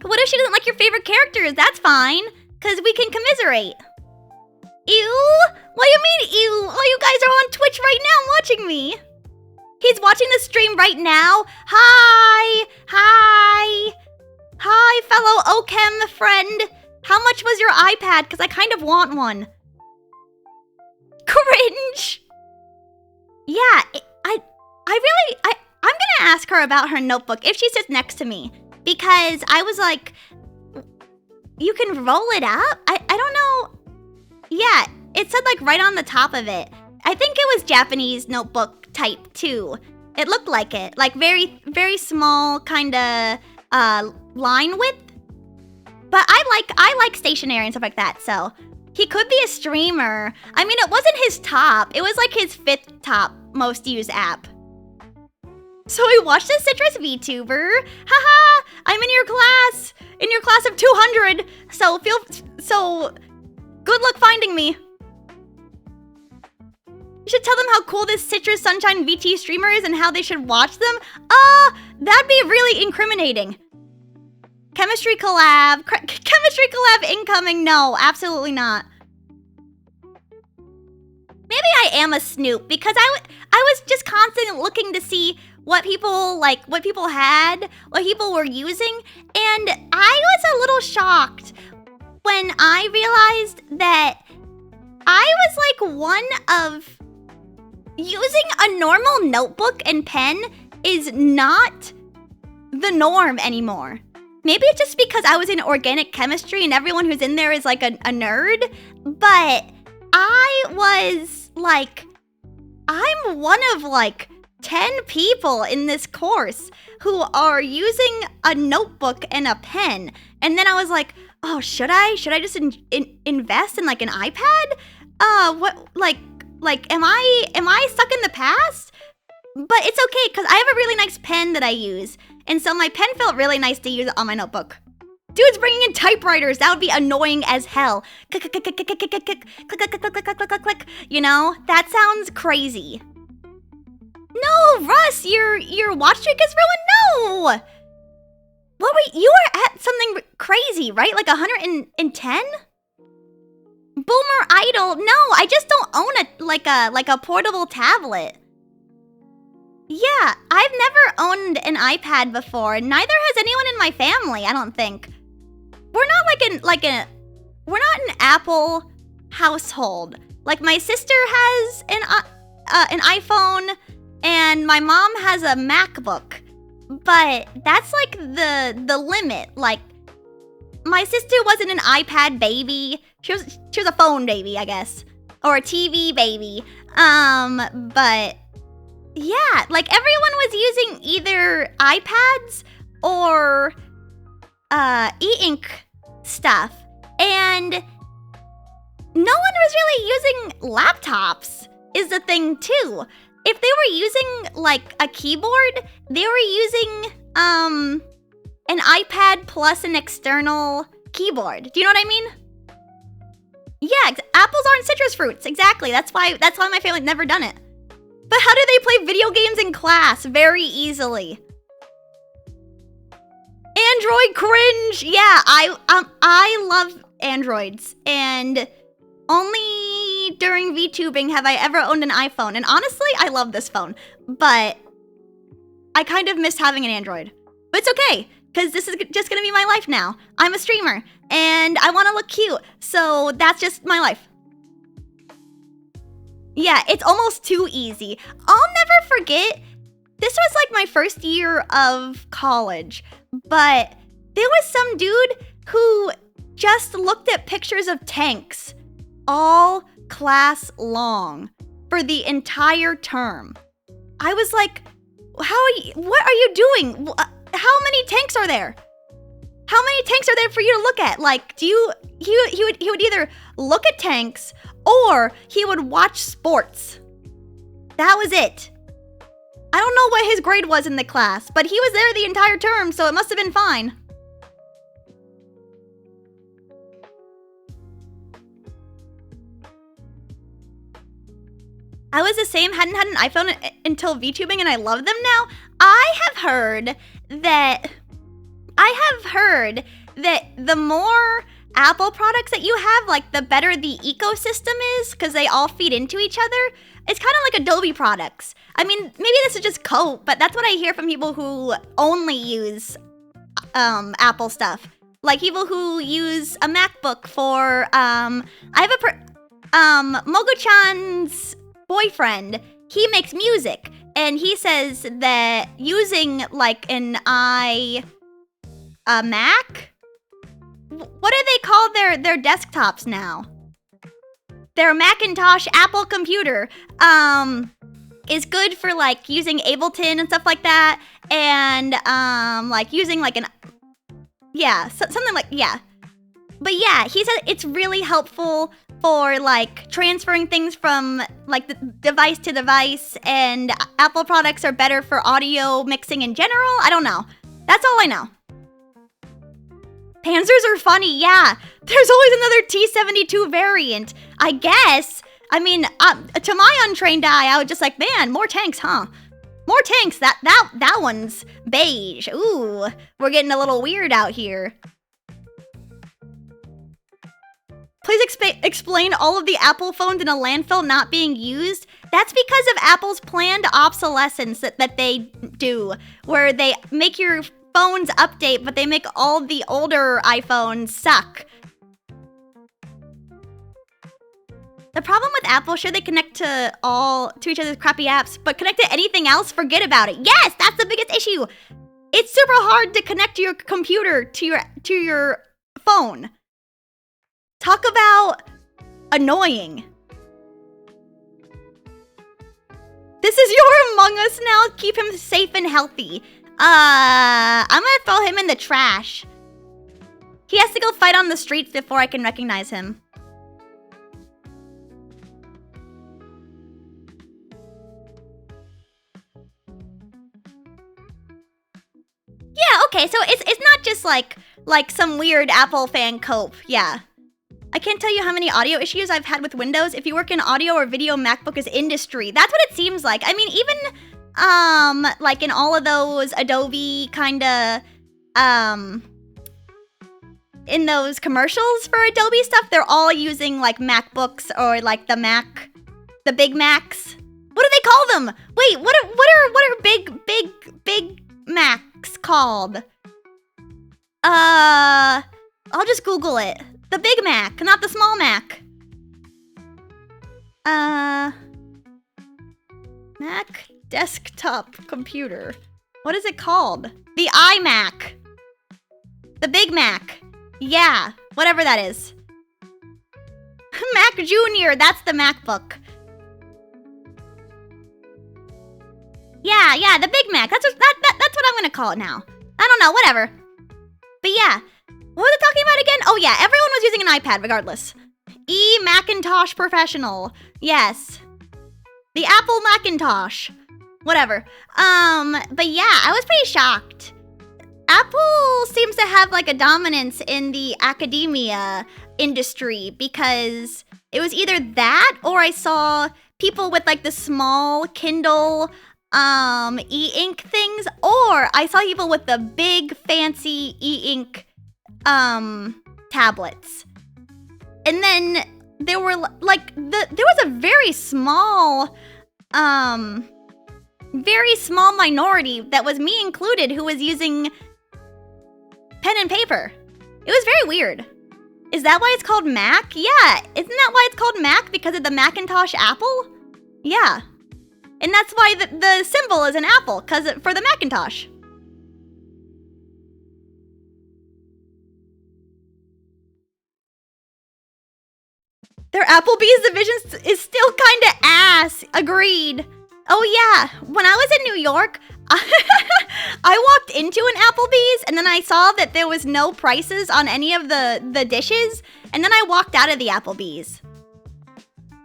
What if she doesn't like your favorite characters? That's fine, because we can commiserate. Ew? What do you mean, ew? Well, you guys are on Twitch right now watching me. He's watching the stream right now. Hi, fellow Ochem friend. How much was your iPad? Because I kind of want one. Cringe. Yeah, I'm gonna ask her about her notebook if she sits next to me. Because I was like, you can roll it up? I don't know. Yeah, it said like right on the top of it. I think it was Japanese notebook type too. It looked like it. Like very, very small kind of line width. But I like stationery and stuff like that, so he could be a streamer. I mean, it wasn't his top. It was like his 5th top most used app. So I watched a Citrus VTuber. Haha, I'm in your class of 200. So good luck finding me. You should tell them how cool this Citrus Sunshine VT streamer is and how they should watch them. That'd be really incriminating. Chemistry collab incoming. No, absolutely not. Maybe I am a snoop because I was just constantly looking to see what people had, what people were using, and I was a little shocked when I realized that I was like one of using a normal notebook and pen is not the norm anymore. Maybe it's just because I was in organic chemistry and everyone who's in there is like a nerd, but I was like, I'm one of like 10 people in this course who are using a notebook and a pen. And then I was like, oh, should I just invest in like an iPad? Am I stuck in the past? But it's okay, because I have a really nice pen that I use. And so my pen felt really nice to use on my notebook. Dude's bringing in typewriters. That would be annoying as hell. Click, click, click, click, click, click, click, click, click, click, click, click, click. You know, that sounds crazy. No, Russ, your watch streak is ruined. No. What were you were at something crazy, right? Like 110? Boomer Idol. No, I just don't own a portable tablet. Yeah, I've never owned an iPad before, and neither has anyone in my family, I don't think. We're not we're not an Apple household. Like my sister has an iPhone and my mom has a MacBook. But that's like the limit. Like my sister wasn't an iPad baby. She was a phone baby, I guess, or a TV baby. But yeah, like everyone was using either iPads or e-ink stuff, and no one was really using laptops is the thing too. If they were using like a keyboard, they were using an iPad plus an external keyboard. Do you know what I mean? Yeah, apples aren't citrus fruits. Exactly. That's why my family's never done it. But how do they play video games in class? Very easily. Android cringe. Yeah, I love Androids, and only during VTubing have I ever owned an iPhone. And honestly, I love this phone, but I kind of miss having an Android. But it's okay, because this is just gonna be my life now. I'm a streamer, and I want to look cute, so that's just my life. Yeah, it's almost too easy. I'll never forget, this was like my first year of college, but there was some dude who just looked at pictures of tanks all class long for the entire term. I was like, what are you doing? How many tanks are there? How many tanks are there for you to look at? Like, he would either look at tanks or he would watch sports. That was it. I don't know what his grade was in the class, but he was there the entire term, so it must have been fine. I was the same, hadn't had an iPhone until VTubing, and I love them now. I have heard that the more Apple products that you have, like the better the ecosystem is, because they all feed into each other. It's kind of like Adobe products. I mean, maybe this is just cope, but that's what I hear from people who only use Apple stuff. Like people who use a MacBook for, I have Mogo-chan's boyfriend, he makes music, and he says that using like a Mac? What do they call their desktops now? Their Macintosh Apple computer. is good for like using Ableton and stuff like that, and like using like an something like But yeah, he said it's really helpful for like transferring things from like the device to device, and Apple products are better for audio mixing in general. I don't know. That's all I know. Panzers are funny, yeah. There's always another T-72 variant, I guess. I mean, to my untrained eye, I was just like, man, more tanks, huh? More tanks. That one's beige. Ooh, we're getting a little weird out here. Please explain all of the Apple phones in a landfill not being used. That's because of Apple's planned obsolescence that they do, where they make your phones update, but they make all the older iPhones suck. The problem with Apple, sure they connect to each other's crappy apps, but connect to anything else, forget about it. Yes, that's the biggest issue. It's super hard to connect your computer to your phone. Talk about annoying. This is your Among Us now. Keep him safe and healthy. I'm gonna throw him in the trash. He has to go fight on the streets before I can recognize him. Yeah, okay, so it's not just like some weird Apple fan cope. Yeah. I can't tell you how many audio issues I've had with Windows. If you work in audio or video, MacBook is industry. That's what it seems like. I mean, even like in all of those Adobe kinda in those commercials for Adobe stuff, they're all using like MacBooks or like the Big Macs. What do they call them? Wait, what are big Macs called? I'll just Google it. The Big Mac, not the small Mac. Mac desktop computer. What is it called? The iMac. The Big Mac. Yeah, whatever that is. Mac Junior, that's the MacBook. Yeah, the Big Mac. That's what I'm gonna call it now. I don't know, whatever. But yeah, what was I talking about again? Oh yeah, everyone was using an iPad regardless. Macintosh Professional. Yes. The Apple Macintosh. Whatever. But yeah, I was pretty shocked. Apple seems to have like a dominance in the academia industry because it was either that or I saw people with like the small Kindle e-ink things, or I saw people with the big fancy e-ink tablets. And then there were like there was a very small minority, that was me included, who was using pen and paper. It was very weird. Is that why it's called Mac? Yeah, isn't that why it's called Mac? Because of the Macintosh Apple? Yeah. And that's why the symbol is an apple, for the Macintosh. Their Applebee's division is still kinda ass. Agreed. Oh yeah, when I was in New York, I walked into an Applebee's and then I saw that there was no prices on any of the dishes, and then I walked out of the Applebee's.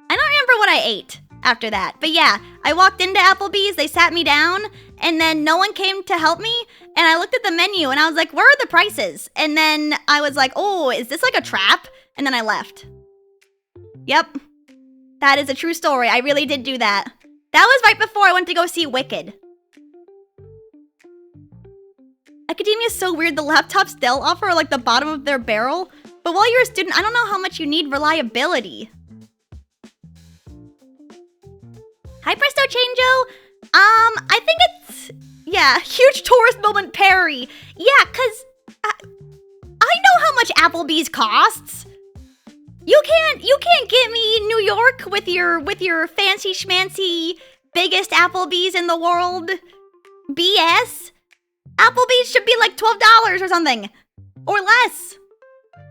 I don't remember what I ate after that, but yeah, I walked into Applebee's, they sat me down, and then no one came to help me, and I looked at the menu and I was like, where are the prices? And then I was like, oh, is this like a trap? And then I left. Yep, that is a true story. I really did do that. That was right before I went to go see Wicked. Academia is so weird. The laptops they'll offer are like the bottom of their barrel. But while you're a student, I don't know how much you need reliability. Hi, Presto Changeo. I think it's, yeah, huge tourist moment, Perry. Yeah, cause I know how much Applebee's costs. You can't get me New York with your fancy schmancy biggest Applebee's in the world. BS. Applebee's should be like $12 or something. Or less.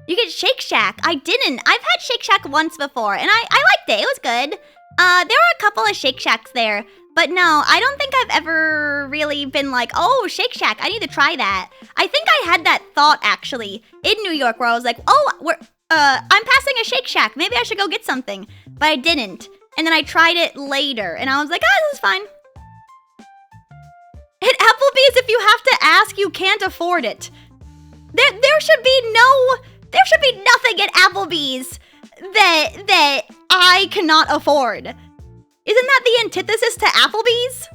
You get Shake Shack. I didn't. I've had Shake Shack once before, and I liked it. It was good. There were a couple of Shake Shacks there, But no, I don't think I've ever really been like, oh, Shake Shack, I need to try that. I think I had that thought, actually, in New York, where I was like, oh, I'm passing a Shake Shack. Maybe I should go get something. But I didn't. And then I tried it later, and I was like, this is fine. At Applebee's, if you have to ask, you can't afford it. There should be nothing at Applebee's that I cannot afford. Isn't that the antithesis to Applebee's?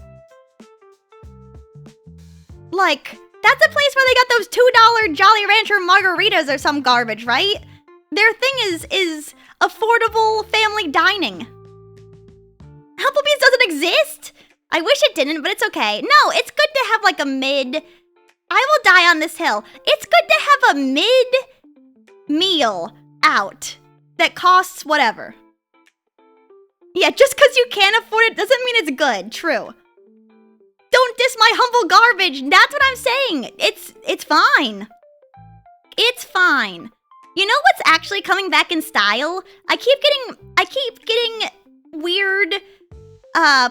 Like, that's a place where they got those $2 Jolly Rancher margaritas or some garbage, right? Their thing is affordable family dining. Applebee's doesn't exist? I wish it didn't, but it's okay. No, it's good to have like a mid... I will die on this hill. It's good to have a mid-meal out that costs whatever. Yeah, just because you can't afford it doesn't mean it's good. True. Don't diss my humble garbage. That's what I'm saying. It's fine. It's fine. You know what's actually coming back in style? I keep getting weird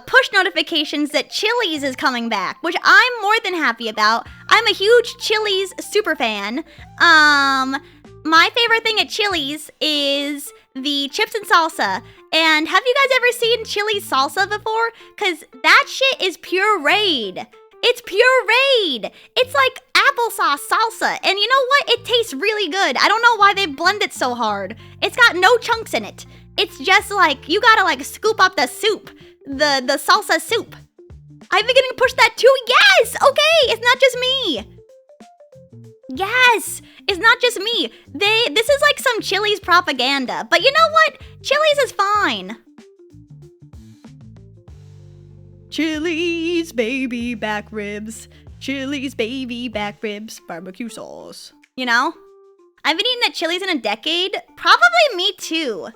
push notifications that Chili's is coming back, which I'm more than happy about. I'm a huge Chili's super fan. My favorite thing at Chili's is the chips and salsa. And have you guys ever seen Chili's salsa before? Because that shit is pureed. It's pureed. It's like applesauce salsa. And you know what? It tastes really good. I don't know why they blend it so hard. It's got no chunks in it. It's just like, you gotta like scoop up the soup. The salsa soup. I've been getting pushed that too. Yes! Okay, it's not just me. Yes, it's not just me. This is like some Chili's propaganda. But you know what? Chili's is fine. Chili's baby back ribs. Chili's baby back ribs. Barbecue sauce. You know? I haven't eaten at Chili's in a decade. Probably me too.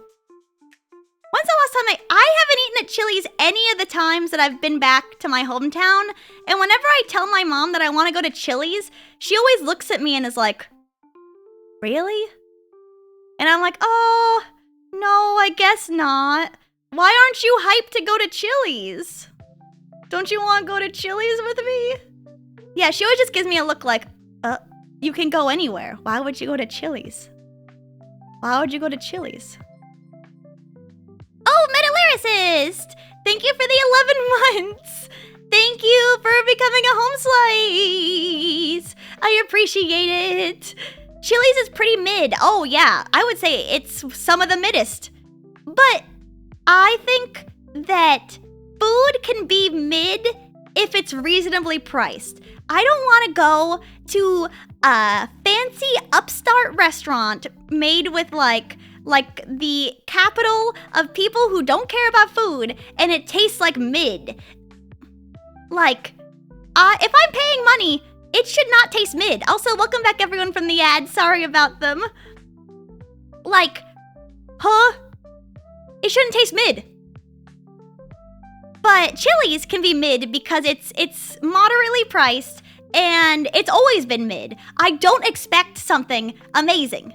When's the last time I haven't eaten at Chili's any of the times that I've been back to my hometown, and whenever I tell my mom that I want to go to Chili's, she always looks at me and is like, really? And I'm like, oh, no, I guess not. Why aren't you hyped to go to Chili's? Don't you want to go to Chili's with me? Yeah, she always just gives me a look like, you can go anywhere. Why would you go to Chili's? Why would you go to Chili's? Oh, Meta-Lyricist! Thank you for the 11 months! Thank you for becoming a home slice! I appreciate it! Chili's is pretty mid. Oh yeah, I would say it's some of the middest. But I think that food can be mid if it's reasonably priced. I don't want to go to a fancy upstart restaurant made with like the capital of people who don't care about food, and it tastes like mid. Like, if I'm paying money, it should not taste mid. Also, welcome back everyone from the ad. Sorry about them. Like, it shouldn't taste mid. But Chili's can be mid because it's moderately priced, and it's always been mid. I don't expect something amazing.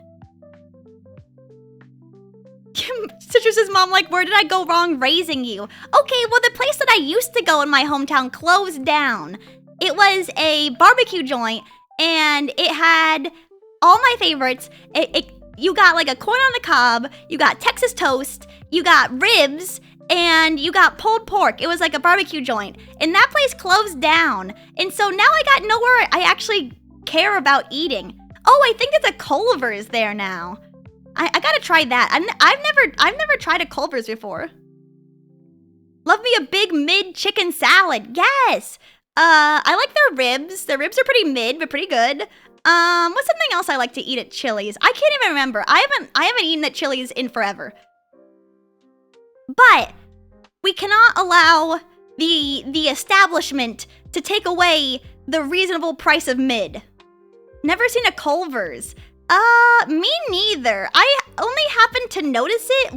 Citrus's mom like, where did I go wrong raising you? Okay, well, the place that I used to go in my hometown closed down. It was a barbecue joint, and it had all my favorites. You got like a corn on the cob, you got Texas toast, you got ribs, and you got pulled pork. It was like a barbecue joint, and that place closed down. And so now I got nowhere I actually care about eating. Oh, I think there's a Culver's there now. I gotta try that. I've never tried a Culver's before. Love me a big mid chicken salad. Yes. I like their ribs. Their ribs are pretty mid, but pretty good. What's something else I like to eat at Chili's? I can't even remember. I haven't eaten at Chili's in forever. But we cannot allow the establishment to take away the reasonable price of mid. Never seen a Culver's. Me neither. I only happened to notice it,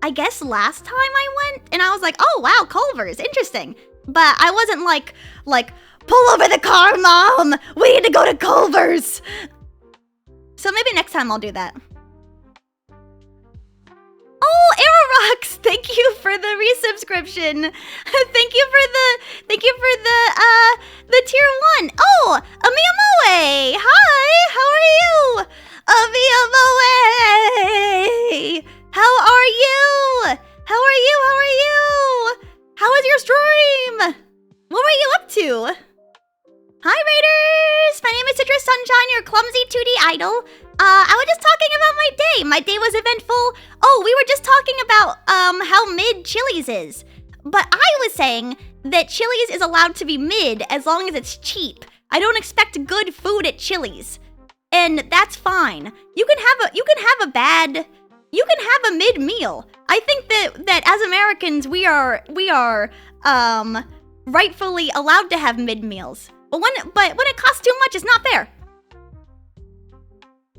I guess last time I went, and I was like, oh wow, Culver's, interesting. But I wasn't like, pull over the car, Mom! We need to go to Culver's! So maybe next time I'll do that. Oh, Aerox, thank you for the resubscription. Thank you for the tier 1. Oh, Amiyamoe. Hi, how are you? Amiyamoe. How are you? How are you? How are you? How was your stream? What were you up to? Hi, Raiders! My name is Citrus Sunshine, your clumsy 2D idol. I was just talking about my day. My day was eventful. Oh, we were just talking about, how mid Chili's is. But I was saying that Chili's is allowed to be mid as long as it's cheap. I don't expect good food at Chili's. And that's fine. You can have a mid meal. I think that as Americans, we are, rightfully allowed to have mid meals. But when it costs too much, it's not fair.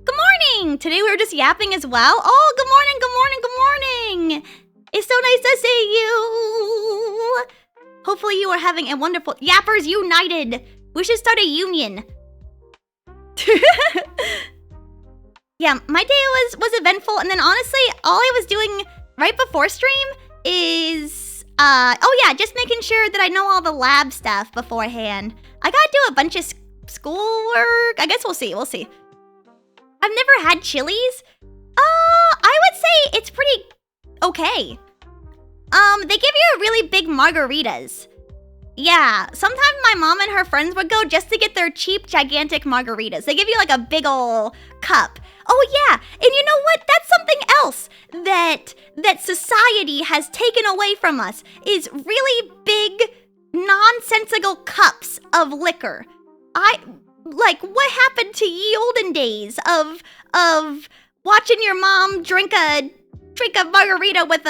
Good morning! Today we were just yapping as well. Oh, good morning, good morning, good morning! It's so nice to see you! Hopefully you are having a wonderful... Yappers United! We should start a union. Yeah, my day was eventful, and then honestly, all I was doing right before stream is... oh yeah, just making sure that I know all the lab stuff beforehand. I gotta do a bunch of schoolwork. I guess we'll see. I've never had Chili's. I would say it's pretty okay. They give you really big margaritas. Yeah, sometimes my mom and her friends would go just to get their cheap, gigantic margaritas. They give you like a big ol' cup. Oh yeah, and you know what? That's something else that society has taken away from us is really big, nonsensical cups of liquor. What happened to ye olden days of watching your mom drink a margarita with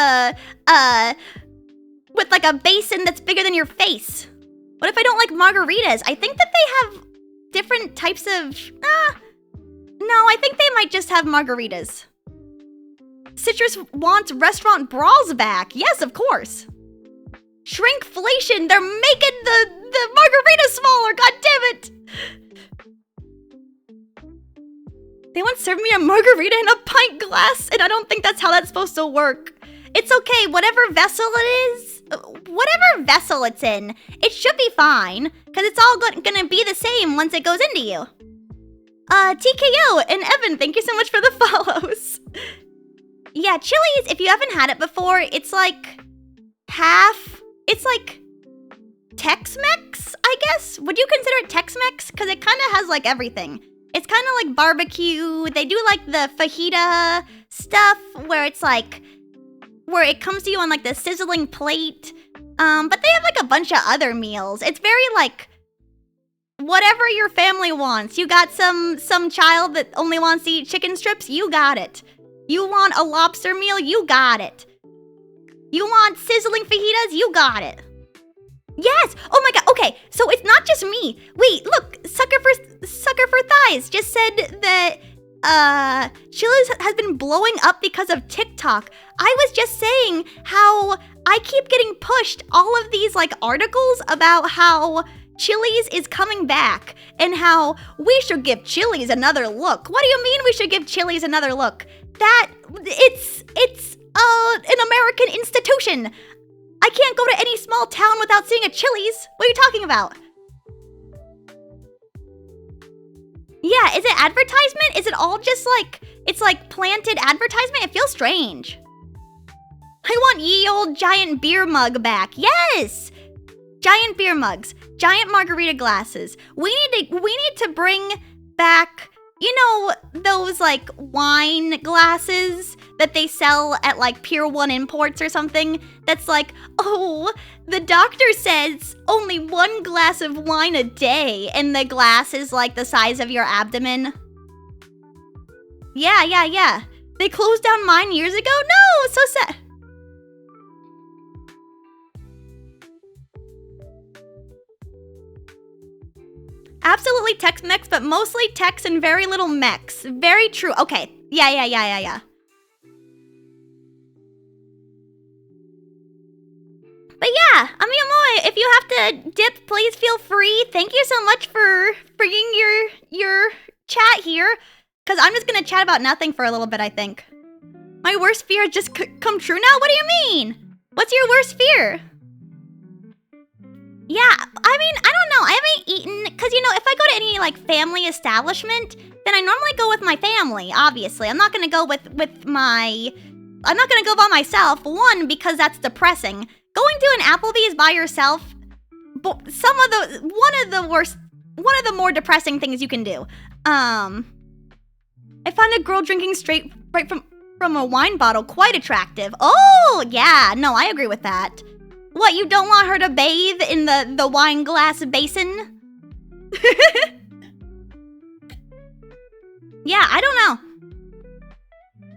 like a basin that's bigger than your face? What if I don't like margaritas? I think that they have different types of... No, I think they might just have margaritas. Citrus wants restaurant brawls back. Yes, of course. Shrinkflation. They're making the margarita smaller. God damn it. They once served me a margarita in a pint glass, and I don't think that's how that's supposed to work. It's okay. Whatever vessel it's in, it should be fine, because it's all gonna be the same once it goes into you. TKO and Evan, thank you so much for the follows. Yeah, Chili's, if you haven't had it before, it's like Tex-Mex, I guess? Would you consider it Tex-Mex? Because it kind of has like everything. It's kind of like barbecue. They do like the fajita stuff where it's like, where it comes to you on like the sizzling plate. But they have like a bunch of other meals. It's very like, whatever your family wants. You got some child that only wants to eat chicken strips? You got it. You want a lobster meal? You got it. You want sizzling fajitas? You got it. Yes! Oh my god, okay, so it's not just me. Wait, look, Sucker for Thighs just said that, Chili's has been blowing up because of TikTok. I was just saying how I keep getting pushed all of these, like, articles about how Chili's is coming back and how we should give Chili's another look. What do you mean we should give Chili's another look? It's an American institution. I can't go to any small town without seeing a Chili's. What are you talking about? Yeah, is it advertisement? Is it all just like, it's like planted advertisement? It feels strange. I want ye old giant beer mug back. Yes! Giant beer mugs, giant margarita glasses. We need to bring back, you know, those like wine glasses that they sell at like Pier 1 Imports or something. That's like, oh, the doctor says only one glass of wine a day, and the glass is like the size of your abdomen. Yeah. They closed down mine years ago? No, so sad. Absolutely Tex-Mex, but mostly Tex and very little Mex. Very true. Okay. Yeah. But yeah, Amiyamoe, if you have to dip, please feel free. Thank you so much for bringing your chat here. Because I'm just going to chat about nothing for a little bit, I think. My worst fear has just come true now? What do you mean? What's your worst fear? Yeah, I mean, I don't know. I haven't eaten, because, you know, if I go to any, like, family establishment, then I normally go with my family, obviously. I'm not going to go I'm not going to go by myself. One, because that's depressing. Going to an Applebee's by yourself, one of the more depressing things you can do. I find a girl drinking right from a wine bottle quite attractive. Oh, yeah, no, I agree with that. What, you don't want her to bathe in the wine glass basin? Yeah, I don't know.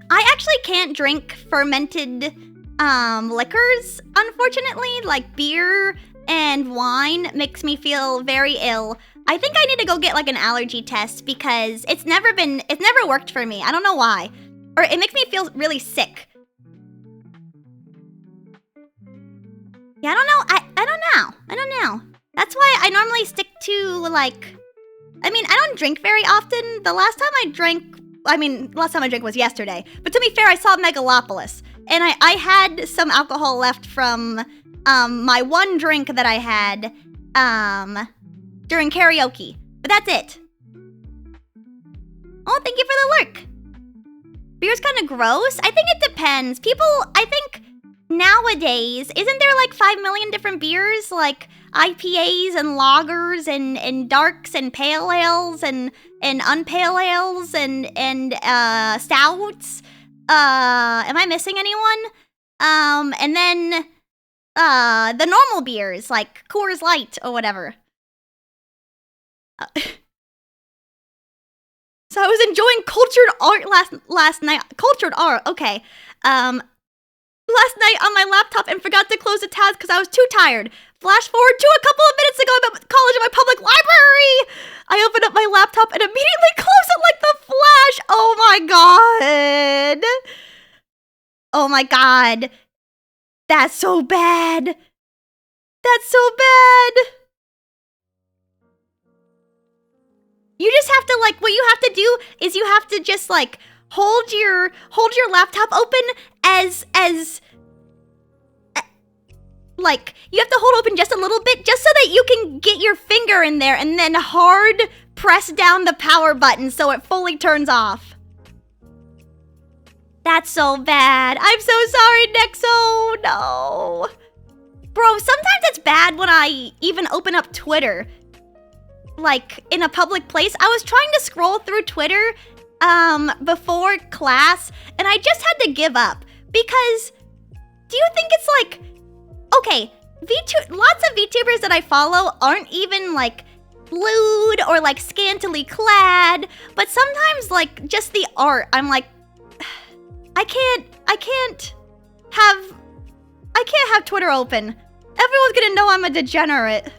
I actually can't drink fermented liquors, unfortunately. Like beer and wine makes me feel very ill. I think I need to go get like an allergy test because it's never worked for me. I don't know why. Or it makes me feel really sick. Yeah, I don't know. That's why I normally stick to, like, I mean, I don't drink very often. The last time I drank was yesterday. But to be fair, I saw Megalopolis. And I had some alcohol left from my one drink that I had during karaoke. But that's it. Oh, thank you for the lurk. Beer's kind of gross. I think it depends. I think nowadays, isn't there like 5 million different beers? Like IPAs and lagers and darks and pale ales and unpale ales and stouts. Am I missing anyone? And then the normal beers like Coors Light or whatever. So I was enjoying cultured art last night. Cultured art, okay. Last night on my laptop and forgot to close the tabs because I was too tired. Flash forward to a couple of minutes ago at college in my public library. I opened up my laptop and immediately closed it like the Flash. Oh my god. Oh my god. That's so bad. That's so bad. You just have to, like, what you have to do is you have to just, like, hold your laptop open like, you have to hold open just a little bit just so that you can get your finger in there and then hard press down the power button so it fully turns off. That's so bad. I'm so sorry, Nexo. No. Bro, sometimes it's bad when I even open up Twitter. Like, in a public place. I was trying to scroll through Twitter before class, and I just had to give up. Because, do you think it's like, okay, lots of VTubers that I follow aren't even like lewd or like scantily clad, but sometimes like just the art, I'm like, I can't have Twitter open. Everyone's gonna know I'm a degenerate.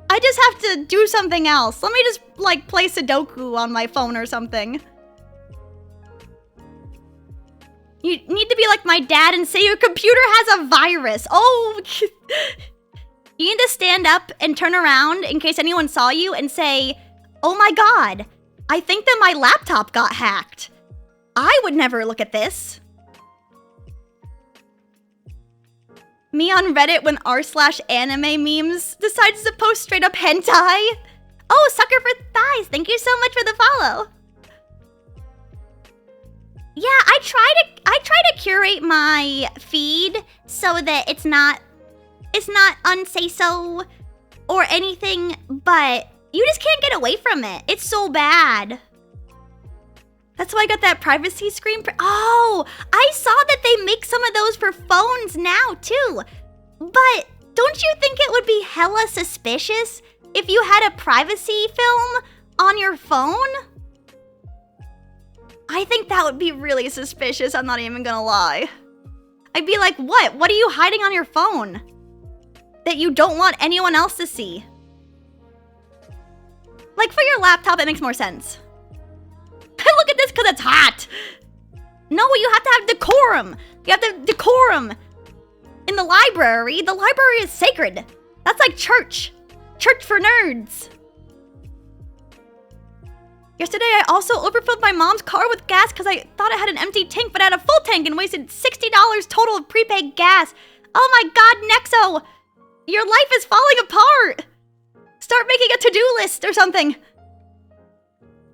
I just have to do something else. Let me just like play Sudoku on my phone or something. You need to be like my dad and say your computer has a virus. Oh, you need to stand up and turn around in case anyone saw you and say, oh my god, I think that my laptop got hacked. I would never look at this. Me on Reddit when r/anime memes decides to post straight up hentai. Oh, sucker for thighs. Thank you so much for the follow. Yeah, I try to curate my feed so that it's not unsay-so or anything, but you just can't get away from it. It's so bad. That's why I got that privacy screen. Oh, I saw that they make some of those for phones now too. But don't you think it would be hella suspicious if you had a privacy film on your phone? I think that would be really suspicious, I'm not even gonna lie. I'd be like, what? What are you hiding on your phone that you don't want anyone else to see? Like, for your laptop, it makes more sense. Look at this because it's hot. No, you have to have decorum. You have to have decorum. In the library is sacred. That's like church. Church for nerds. Yesterday, I also overfilled my mom's car with gas because I thought it had an empty tank, but I had a full tank and wasted $60 total of prepaid gas. Oh my god, Nexo! Your life is falling apart! Start making a to-do list or something.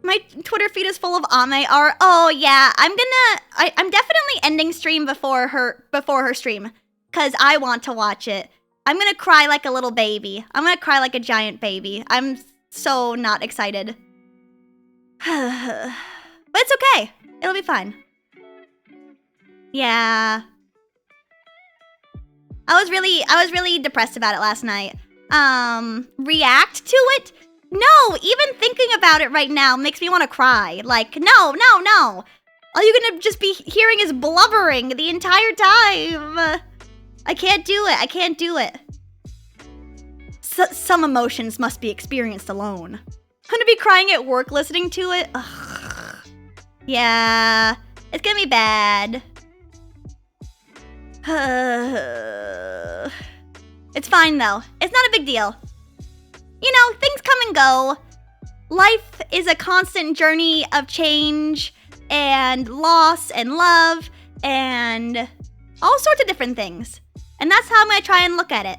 My Twitter feed is full of Ame art. Oh yeah, I'm definitely ending stream before her stream. Cause I want to watch it. I'm gonna cry like a little baby. I'm gonna cry like a giant baby. I'm so not excited. But it's okay. It'll be fine. Yeah. I was really depressed about it last night. React to it? No, even thinking about it right now makes me want to cry. Like, no. All you're gonna just be hearing is blubbering the entire time. I can't do it. Some emotions must be experienced alone. I'm gonna be crying at work listening to it. Ugh. Yeah, it's gonna be bad. It's fine though. It's not a big deal. You know, things come and go. Life is a constant journey of change and loss and love and all sorts of different things. And that's how I'm gonna try and look at it.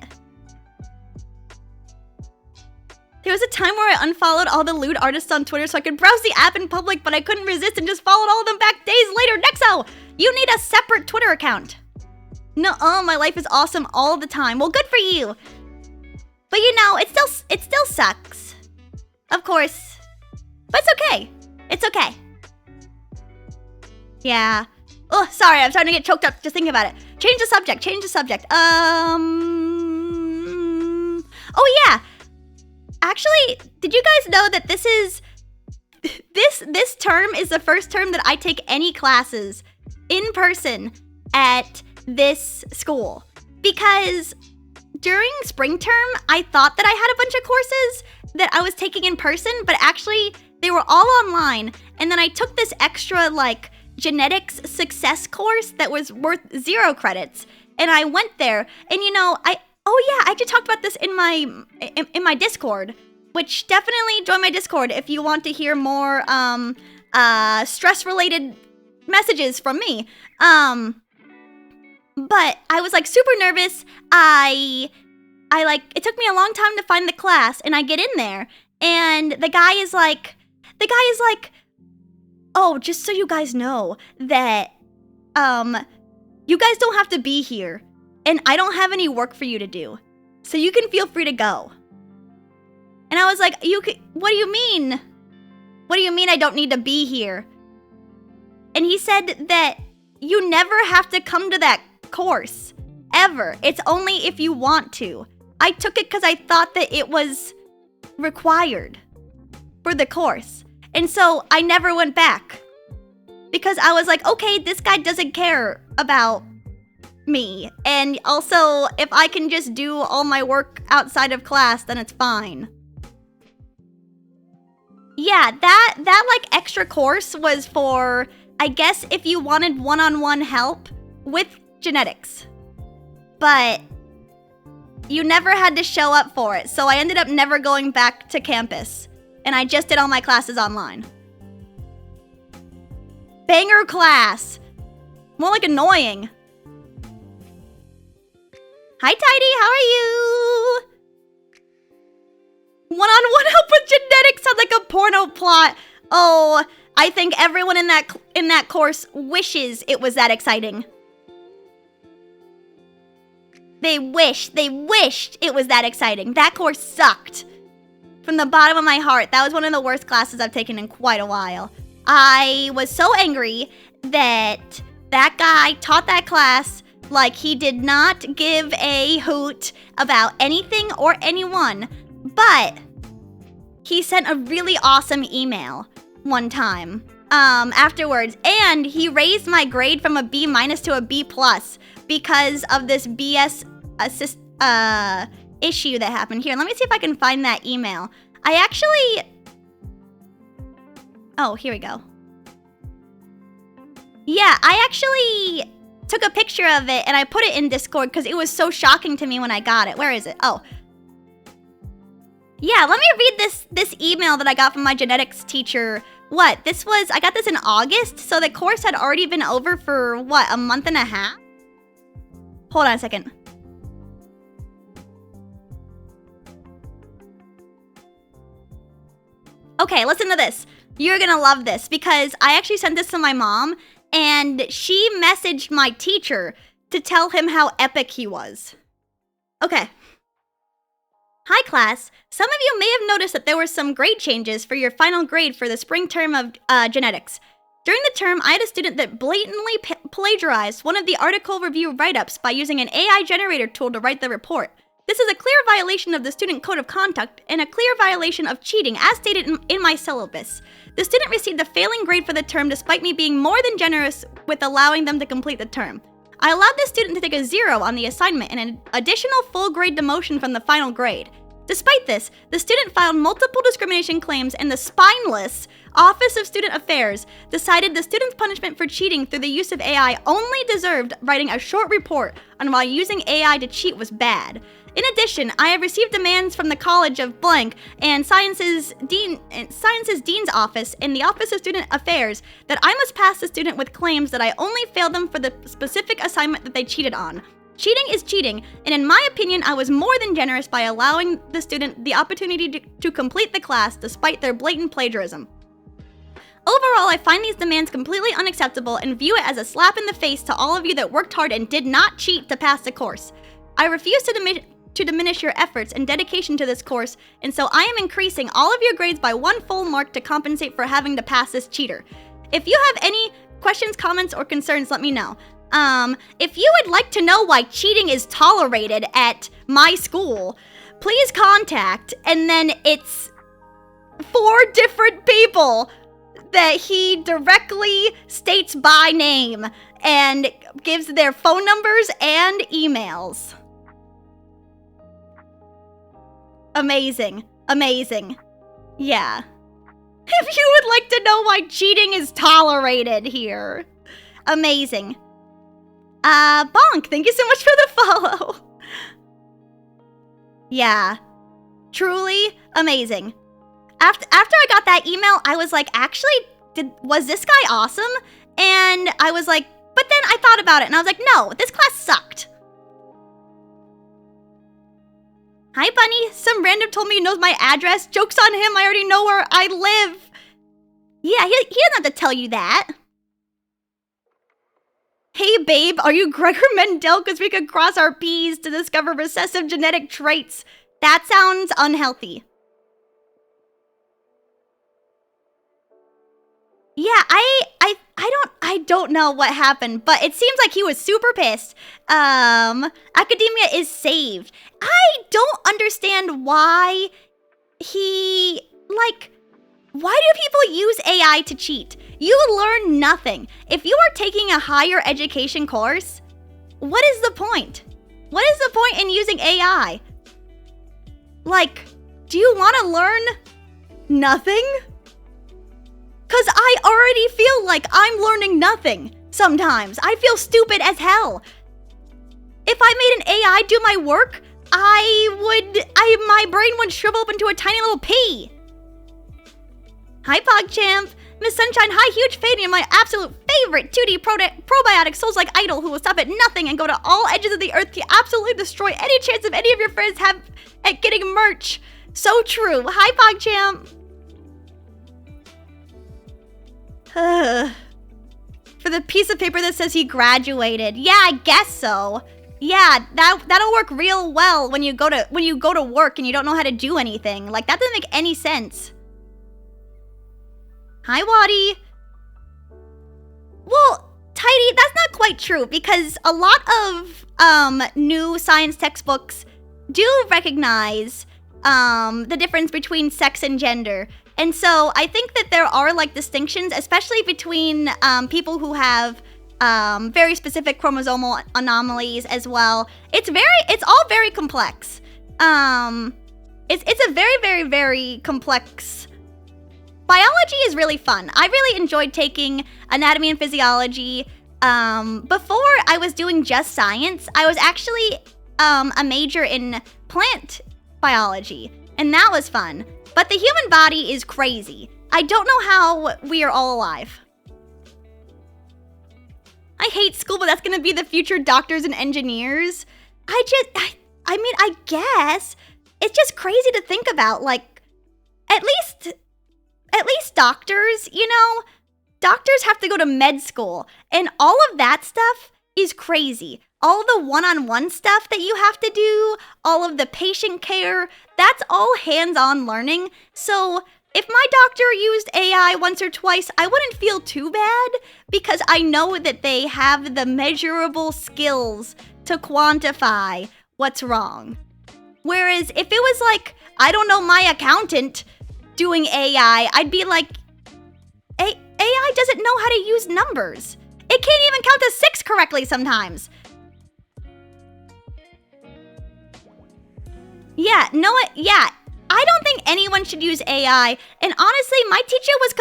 There was a time where I unfollowed all the lewd artists on Twitter so I could browse the app in public, but I couldn't resist and just followed all of them back days later. Nexo, you need a separate Twitter account. No, my life is awesome all the time. Well, good for you. But you know, it still sucks. Of course. But it's okay. It's okay. Yeah. Oh, sorry, I'm starting to get choked up just thinking about it. Change the subject. Oh yeah. Actually, did you guys know that this term is the first term that I take any classes in person at this school? Because during spring term, I thought that I had a bunch of courses that I was taking in person, but actually they were all online. And then I took this extra like genetics success course that was worth 0 credits. And I went there and you know, I actually talked about this in my Discord, which definitely join my Discord if you want to hear more stress related messages from me. But I was like super nervous. I it took me a long time to find the class, and I get in there and the guy is like, oh, just so you guys know that you guys don't have to be here and I don't have any work for you to do. So you can feel free to go. And I was like, what do you mean? What do you mean I don't need to be here? And he said that you never have to come to that course, ever. It's only if you want to. I took it because I thought that it was required for the course. And so I never went back. Because I was like, okay, this guy doesn't care about me. And also, if I can just do all my work outside of class, then it's fine. Yeah, that like extra course was for, I guess, if you wanted one-on-one help with genetics. But you never had to show up for it, so I ended up never going back to campus. And I just did all my classes online. Banger class. More like annoying. Hi, Tidy, how are you? One-on-one help with genetics sounds like a porno plot. Oh, I think everyone in that course wishes it was that exciting. They wished it was that exciting. That course sucked. From the bottom of my heart, that was one of the worst classes I've taken in quite a while. I was so angry that that guy taught that class like he did not give a hoot about anything or anyone, but he sent a really awesome email one time afterwards, and he raised my grade from a B- to a B+ because of this BS issue that happened. Here, let me see if I can find that email. Oh, here we go. Yeah, I actually took a picture of it and I put it in Discord because it was so shocking to me when I got it. Where is it? Oh. Yeah, let me read this email that I got from my genetics teacher. I got this in August, so the course had already been over for, a month and a half? Hold on a second. Okay, listen to this. You're gonna love this because I actually sent this to my mom and she messaged my teacher to tell him how epic he was. Okay. Hi class. Some of you may have noticed that there were some grade changes for your final grade for the spring term of genetics. During the term, I had a student that blatantly plagiarized one of the article review write-ups by using an AI generator tool to write the report. This is a clear violation of the student code of conduct and a clear violation of cheating as stated in my syllabus. The student received a failing grade for the term despite me being more than generous with allowing them to complete the term. I allowed the student to take a 0 on the assignment and an additional full grade demotion from the final grade. Despite this, the student filed multiple discrimination claims and the spineless Office of Student Affairs decided the student's punishment for cheating through the use of AI only deserved writing a short report on why using AI to cheat was bad. In addition, I have received demands from the College of Blank and Sciences Dean's Office and the Office of Student Affairs that I must pass the student with claims that I only failed them for the specific assignment that they cheated on. Cheating is cheating, and in my opinion, I was more than generous by allowing the student the opportunity to complete the class despite their blatant plagiarism. Overall, I find these demands completely unacceptable and view it as a slap in the face to all of you that worked hard and did not cheat to pass the course. I refuse to diminish your efforts and dedication to this course, and so I am increasing all of your grades by 1 full mark to compensate for having to pass this cheater. If you have any questions, comments, or concerns, let me know. If you would like to know why cheating is tolerated at my school, please contact, and then it's 4 different people that he directly states by name and gives their phone numbers and emails. Amazing. Amazing. Yeah. If you would like to know why cheating is tolerated here. Amazing. Bonk, thank you so much for the follow. Yeah. Truly amazing. After I got that email, I was like, actually, was this guy awesome? And I was like, but then I thought about it and I was like, no, this class sucked. Hi, Bunny. Some random told me he knows my address. Joke's on him. I already know where I live. Yeah, he doesn't have to tell you that. Hey, babe, are you Gregor Mendel? Because we could cross our P's to discover recessive genetic traits. That sounds unhealthy. Yeah, I don't know what happened, but it seems like he was super pissed. Academia is saved. I don't understand why why do people use AI to cheat? You learn nothing. If you are taking a higher education course, what is the point? What is the point in using AI? Like, do you want to learn nothing? Because I already feel like I'm learning nothing sometimes. I feel stupid as hell. If I made an AI do my work, my brain would shrivel up into a tiny little pea. Hi, PogChamp. Miss Sunshine, hi, huge fan of my absolute favorite 2D probiotic Souls-like idol who will stop at nothing and go to all edges of the earth to absolutely destroy any chance of any of your friends have at getting merch. So true. Hi, PogChamp. For the piece of paper that says he graduated. Yeah, I guess so. Yeah, that'll work real well when you go to work and you don't know how to do anything. Like, that doesn't make any sense. Hi, Waddy. Well, Tidy, that's not quite true because a lot of new science textbooks do recognize the difference between sex and gender. And so I think that there are like distinctions, especially between people who have very specific chromosomal anomalies as well. It's all very complex. It's a very, very, very complex. Biology is really fun. I really enjoyed taking anatomy and physiology. Before I was doing just science, I was actually a major in plant biology, and that was fun. But the human body is crazy. I don't know how we are all alive. I hate school, but that's gonna be the future doctors and engineers. I mean, I guess. It's just crazy to think about, like, at least at least doctors, doctors have to go to med school, and all of that stuff is crazy. All the one-on-one stuff that you have to do, all of the patient care, that's all hands-on learning. So if my doctor used AI once or twice, I wouldn't feel too bad because I know that they have the measurable skills to quantify what's wrong. Whereas if it was like, I don't know, my accountant doing AI, I'd be like, AI doesn't know how to use numbers. It can't even count to 6 correctly sometimes. Yeah, I don't think anyone should use AI. And honestly, my teacher was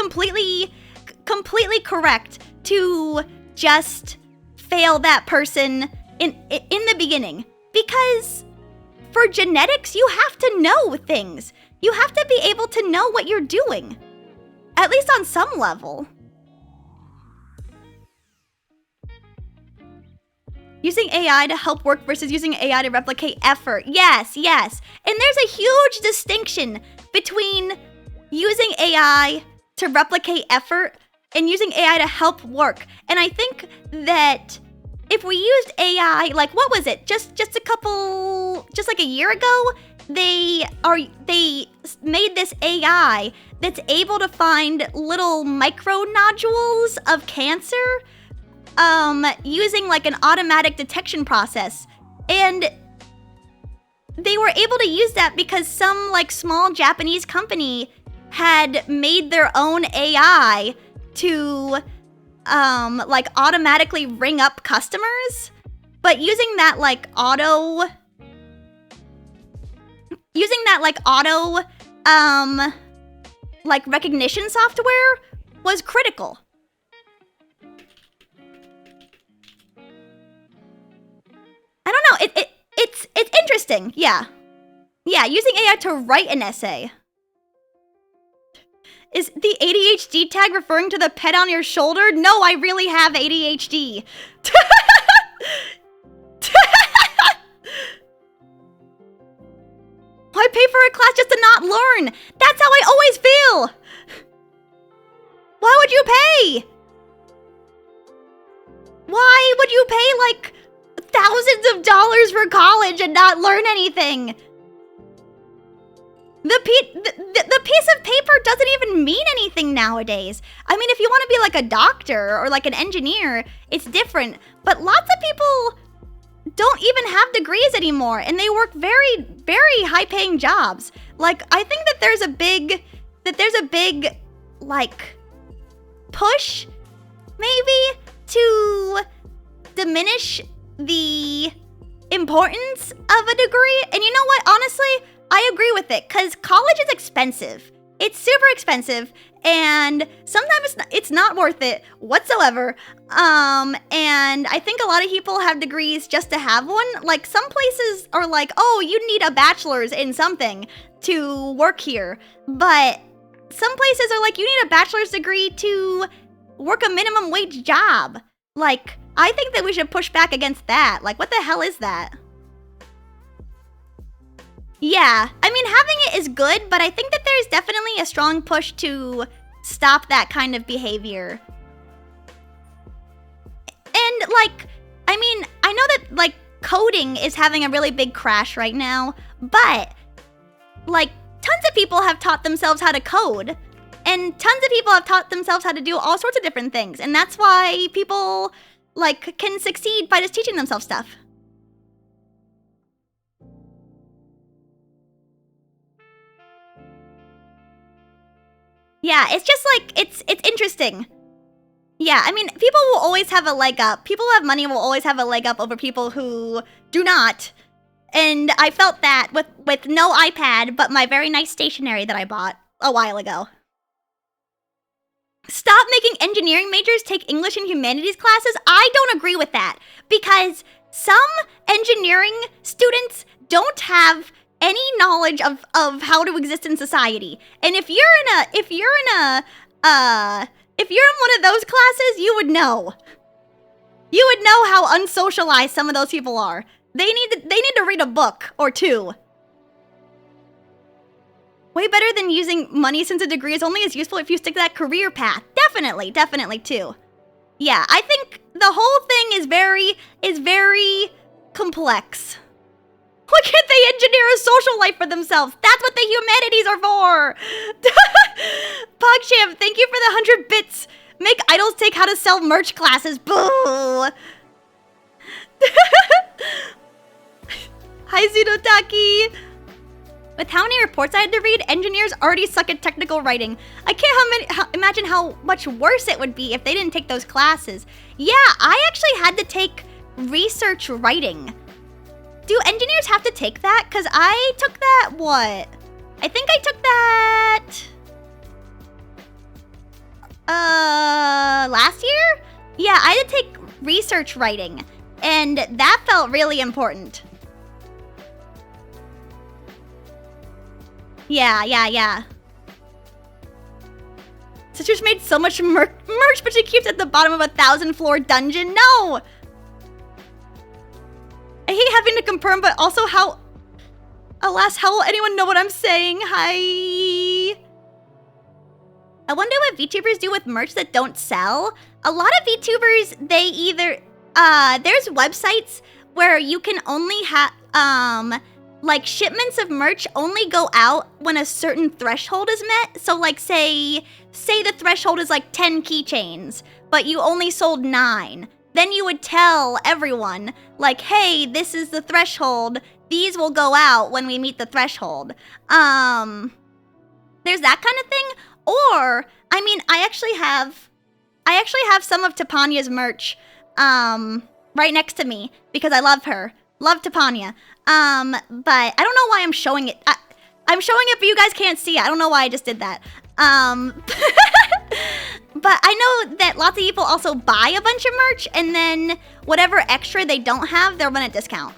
completely correct to just fail that person in the beginning. Because for genetics, you have to know things. You have to be able to know what you're doing. At least on some level. Using AI to help work versus using AI to replicate effort. Yes. And there's a huge distinction between using AI to replicate effort and using AI to help work. And I think that if we used AI, like what was it? Just like a year ago, they made this AI that's able to find little micro nodules of cancer using like an automatic detection process. And they were able to use that because some like small Japanese company had made their own AI to like automatically ring up customers. But using that auto recognition software was critical. I don't know. It's interesting. Yeah, using AI to write an essay. Is the ADHD tag referring to the pet on your shoulder? No, I really have ADHD. I pay for a class just to not learn. That's how I always feel. Why would you pay? Why would you pay like thousands of dollars for college and not learn anything? The piece of paper doesn't even mean anything nowadays. I mean, if you want to be like a doctor or like an engineer, it's different. But lots of people don't even have degrees anymore, and they work very, very high-paying jobs. Like, I think that there's a big like push, maybe, to diminish the importance of a degree. And you know what? Honestly, I agree with it, because college is expensive. It's super expensive, and sometimes it's not worth it whatsoever. And I think a lot of people have degrees just to have one. Like, some places are like, oh, you need a bachelor's in something to work here. But some places are like, you need a bachelor's degree to work a minimum wage job. Like, I think that we should push back against that. Like, what the hell is that? Yeah, I mean, having it is good, but I think that there's definitely a strong push to stop that kind of behavior. And, like, I mean, I know that, like, coding is having a really big crash right now, but, like, tons of people have taught themselves how to code, and tons of people have taught themselves how to do all sorts of different things, and that's why people, like, can succeed by just teaching themselves stuff. Yeah, it's just like, it's interesting. Yeah, I mean, people will always have a leg up. People who have money will always have a leg up over people who do not. And I felt that with no iPad, but my very nice stationery that I bought a while ago. Stop making engineering majors take English and humanities classes. I don't agree with that, because some engineering students don't have any knowledge of how to exist in society. And if you're in one of those classes, you would know. You would know how unsocialized some of those people are. They need to read a book or two. Way better than using money since a degree is only as useful if you stick to that career path. Definitely, definitely too. Yeah, I think the whole thing is very complex. Why can't they engineer a social life for themselves? That's what the humanities are for! PogChamp, thank you for the 100 bits. Make idols take how to sell merch classes. Boo! Hi, Zudotaki. With how many reports I had to read, engineers already suck at technical writing. I can't imagine how much worse it would be if they didn't take those classes. Yeah, I actually had to take research writing. Do engineers have to take that? Because I took that, what? I think I took that... last year? Yeah, I had to take research writing. And that felt really important. Yeah. Sister's made so much merch, but she keeps at the bottom of a 1,000-floor dungeon. No! I hate having to confirm, but also how... Alas, how will anyone know what I'm saying? Hi. I wonder what VTubers do with merch that don't sell. A lot of VTubers, they either... there's websites where you can only have... like, shipments of merch only go out when a certain threshold is met. So, like, say the threshold is, like, 10 keychains, but you only sold 9. Then you would tell everyone, like, hey, this is the threshold. These will go out when we meet the threshold. There's that kind of thing. Or, I mean, I actually have some of Topania's merch, right next to me because I love her. Love Topania. But I don't know why I'm showing it. I'm showing it, but you guys can't see it. I don't know why I just did that. But I know that lots of people also buy a bunch of merch, and then whatever extra they don't have, they'll run at discount.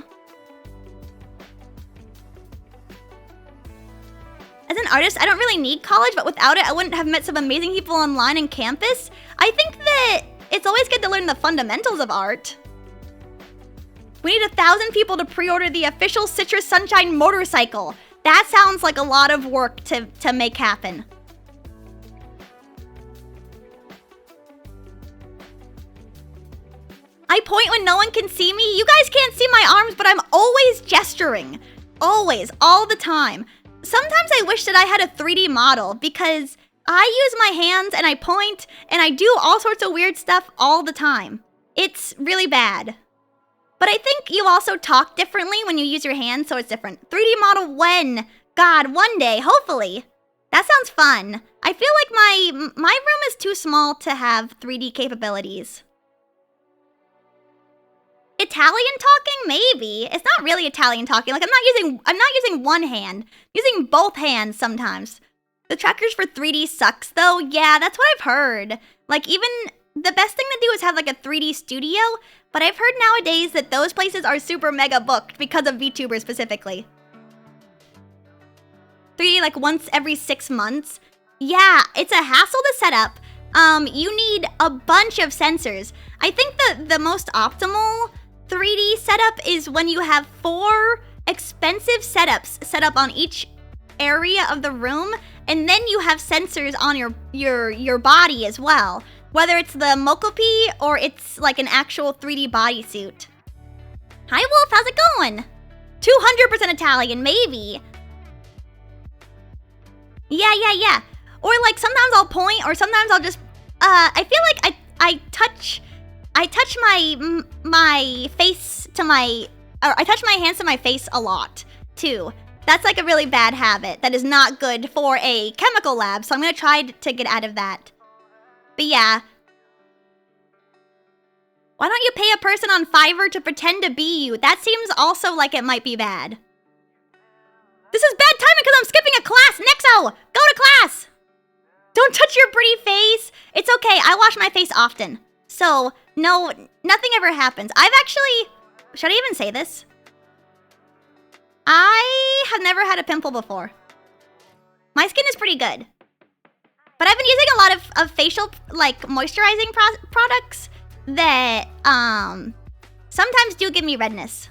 As an artist, I don't really need college, but without it, I wouldn't have met some amazing people online and campus. I think that it's always good to learn the fundamentals of art. We need 1,000 people to pre-order the official Citrus Sunshine motorcycle. That sounds like a lot of work to make happen. I point when no one can see me. You guys can't see my arms, but I'm always gesturing. Always, all the time. Sometimes I wish that I had a 3D model because I use my hands and I point and I do all sorts of weird stuff all the time. It's really bad. But I think you also talk differently when you use your hands, so it's different. 3D model when? God, one day, hopefully. That sounds fun. I feel like my room is too small to have 3D capabilities. Italian talking? Maybe. It's not really Italian talking. Like, I'm not using one hand. I'm using both hands sometimes. The trackers for 3D sucks, though. Yeah, that's what I've heard. Like, even the best thing to do is have, like, a 3D studio, but I've heard nowadays that those places are super mega booked because of VTubers specifically. 3D, like, once every 6 months. Yeah, it's a hassle to set up. You need a bunch of sensors. I think the most optimal 3D setup is when you have 4 expensive setups set up on each area of the room, and then you have sensors on your body as well. Whether it's the Mokopi or it's like an actual 3D bodysuit. Hi Wolf, how's it going? 200% Italian, maybe. Yeah. Or like sometimes I'll point, or sometimes I'll just, I feel like I touch my face to my, or I touch my hands to my face a lot too. That's like a really bad habit that is not good for a chemical lab, so I'm gonna try to get out of that. But yeah. Why don't you pay a person on Fiverr to pretend to be you? That seems also like it might be bad. This is bad timing because I'm skipping a class. Nexo, go to class. Don't touch your pretty face. It's okay, I wash my face often. So, no, nothing ever happens. I've actually, should I even say this? I have never had a pimple before. My skin is pretty good. But I've been using a lot of facial, like, moisturizing products that, sometimes do give me redness.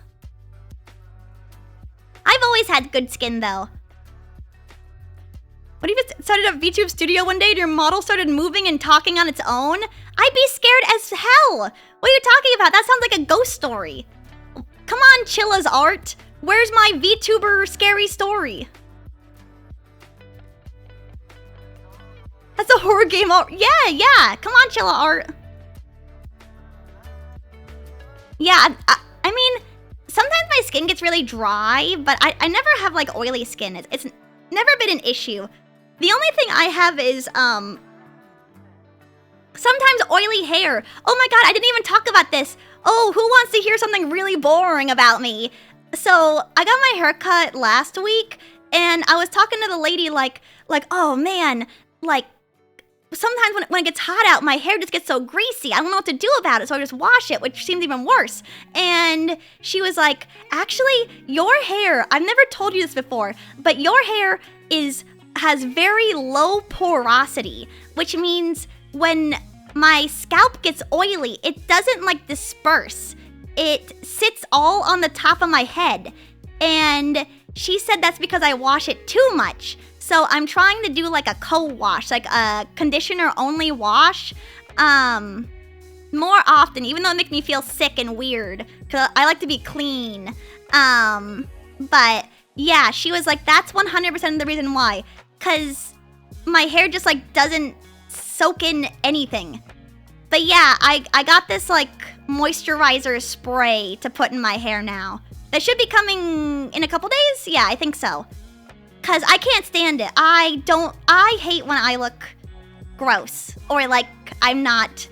I've always had good skin, though. started a VTube studio one day and your model started moving and talking on its own, I'd be scared as hell. What are you talking about? That sounds like a ghost story. Come on, Chilla's art. Where's my VTuber scary story? That's a horror game art. Yeah. Come on, Chilla art. Yeah, I mean, sometimes my skin gets really dry, but I never have like oily skin. It's never been an issue. The only thing I have is sometimes oily hair. Oh my god, I didn't even talk about this. Oh, who wants to hear something really boring about me? So I got my hair cut last week, and I was talking to the lady like, oh man, like, sometimes when it gets hot out, my hair just gets so greasy. I don't know what to do about it, so I just wash it, which seems even worse. And she was like, actually, your hair, I've never told you this before, but your hair has very low porosity, which means when my scalp gets oily, it doesn't like disperse. It sits all on the top of my head. And she said that's because I wash it too much. So I'm trying to do like a co-wash, like a conditioner only wash, more often, even though it makes me feel sick and weird, because I like to be clean. But yeah, she was like, that's 100% the reason why, because my hair just like doesn't soak in anything. But yeah, I got this like moisturizer spray to put in my hair now. That should be coming in a couple days? Yeah, I think so. Cause I can't stand it. I hate when I look gross. Or like I'm not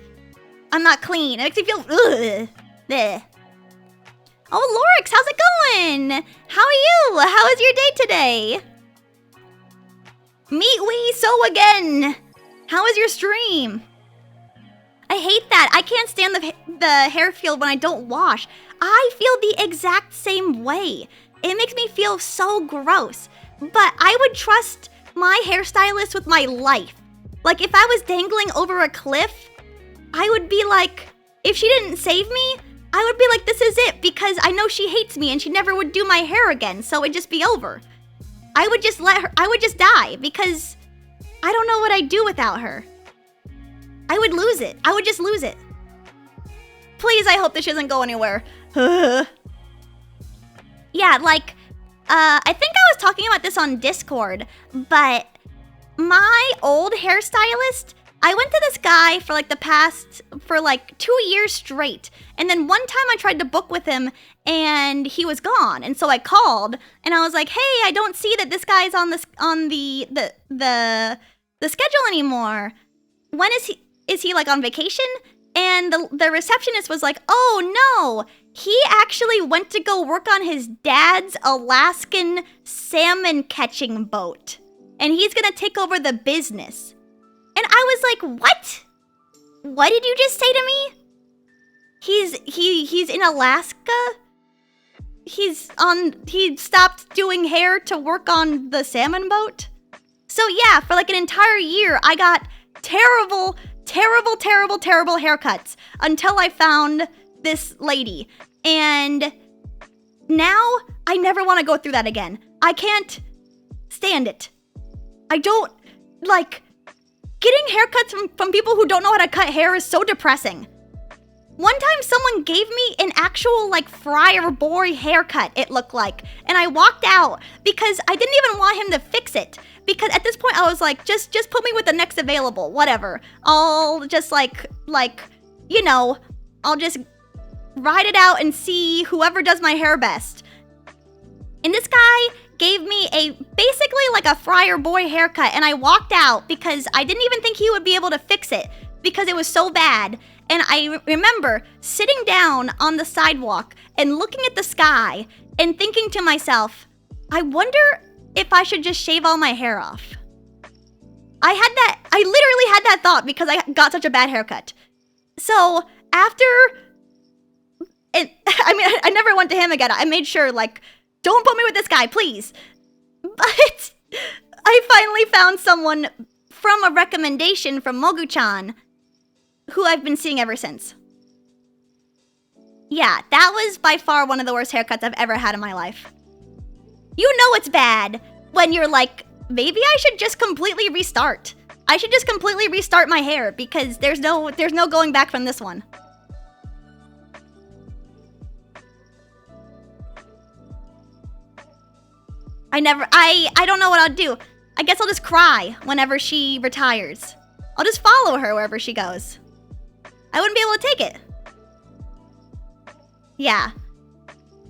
clean. It makes me feel ugh. Bleh. Oh, Lorix, how's it going? How are you? How was your day today? Meet we so again. How was your stream? I hate that. I can't stand the hair feel when I don't wash. I feel the exact same way. It makes me feel so gross. But I would trust my hairstylist with my life. Like, if I was dangling over a cliff, I would be like, if she didn't save me, I would be like, this is it, because I know she hates me and she never would do my hair again, so it'd just be over. I would just die, because I don't know what I'd do without her. I would lose it. I would just lose it. Please, I hope this doesn't go anywhere. Yeah, like, I think I was talking about this on Discord, but my old hairstylist, I went to this guy for like 2 years straight. And then one time I tried to book with him and he was gone. And so I called and I was like, hey, I don't see that this guy's on the schedule anymore. When is he like on vacation? And the receptionist was like, oh no, he actually went to go work on his dad's Alaskan salmon catching boat. And he's gonna take over the business. And I was like, what? What did you just say to me? He's in Alaska? He stopped doing hair to work on the salmon boat? So yeah, for like an entire year, I got terrible haircuts until I found this lady. And now I never want to go through that again. I can't stand it. I don't, like, getting haircuts from people who don't know how to cut hair is so depressing. One time someone gave me an actual, like, Friar Boy haircut, it looked like. And I walked out because I didn't even want him to fix it. Because at this point I was like, just put me with the next available, whatever. I'll just like, you know, I'll just ride it out and see whoever does my hair best. And this guy gave me basically like a Friar Boy haircut, and I walked out because I didn't even think he would be able to fix it because it was so bad. And I remember sitting down on the sidewalk and looking at the sky and thinking to myself, I wonder if I should just shave all my hair off. I literally had that thought because I got such a bad haircut. So after, I never went to him again. I made sure, like, don't put me with this guy, please. But I finally found someone from a recommendation from Mogu-chan who I've been seeing ever since. Yeah, that was by far one of the worst haircuts I've ever had in my life. You know it's bad when you're like maybe I should just completely restart. I should just completely restart my hair because there's no going back from this one. I don't know what I'll do. I guess I'll just cry whenever she retires. I'll just follow her wherever she goes. I wouldn't be able to take it. Yeah.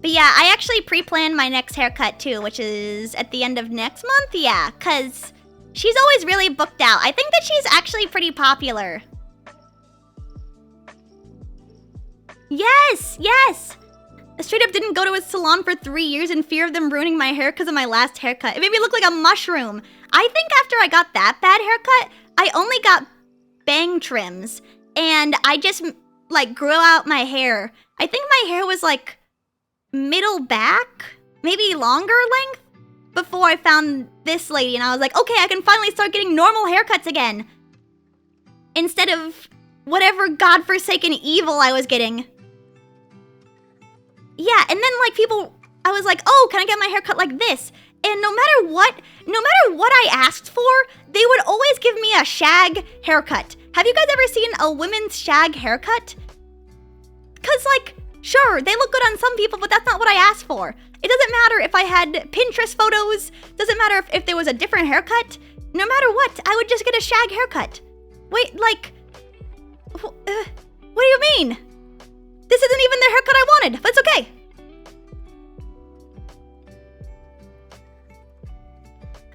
But yeah, I actually pre-planned my next haircut too, which is at the end of next month. Yeah, because she's always really booked out. I think that she's actually pretty popular. Yes, yes. I straight up didn't go to a salon for 3 years in fear of them ruining my hair because of my last haircut. It made me look like a mushroom. I think after I got that bad haircut, I only got bang trims. And I just, like, grew out my hair. I think my hair was, like, middle back, maybe longer length, before I found this lady. And I was like, okay, I can finally start getting normal haircuts again. Instead of whatever godforsaken evil I was getting. Yeah, and then, like, people, I was like, oh, can I get my hair cut like this? And no matter what I asked for, they would always give me a shag haircut. Have you guys ever seen a women's shag haircut? Because, like, sure, they look good on some people, but that's not what I asked for. It doesn't matter if I had Pinterest photos. Doesn't matter if there was a different haircut. No matter what, I would just get a shag haircut. Wait, like, what do you mean? This isn't even the haircut I wanted, but it's okay.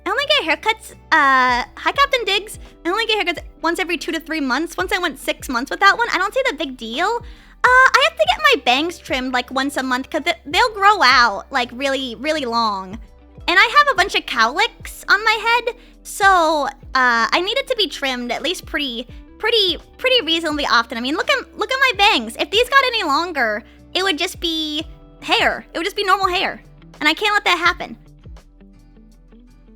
I only get haircuts, hi Captain Diggs. I only get haircuts once every 2 to 3 months. Once I went 6 months with that one, I don't see the big deal. I have to get my bangs trimmed like once a month because they'll grow out like really, really long. And I have a bunch of cowlicks on my head, so I need it to be trimmed at least pretty reasonably often. I mean, look at my bangs. If these got any longer, it would just be hair. It would just be normal hair. And I can't let that happen.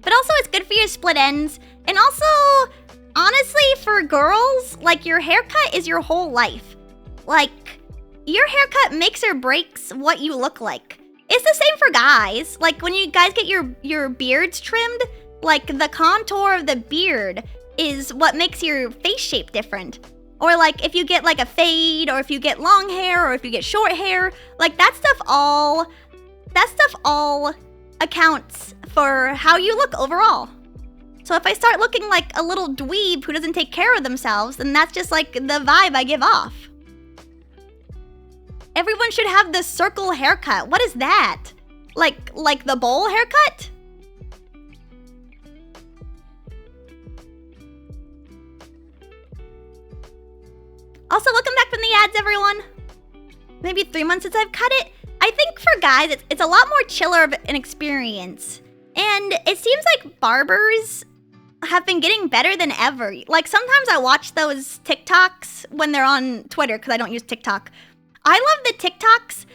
But also, it's good for your split ends. And also, honestly, for girls, like, your haircut is your whole life. Like, your haircut makes or breaks what you look like. It's the same for guys. Like, when you guys get your beards trimmed, like, the contour of the beard is what makes your face shape different. Or, like, if you get, like, a fade, or if you get long hair, or if you get short hair, like, that stuff all accounts for how you look overall. So if I start looking like a little dweeb who doesn't take care of themselves, then that's just, like, the vibe I give off. Everyone should have the circle haircut. What is that? Like the bowl haircut? Also, welcome back from the ads, everyone. Maybe 3 months since I've cut it. I think for guys, it's a lot more chiller of an experience. And it seems like barbers have been getting better than ever. Like, sometimes I watch those TikToks when they're on Twitter, because I don't use TikTok. I love the TikToks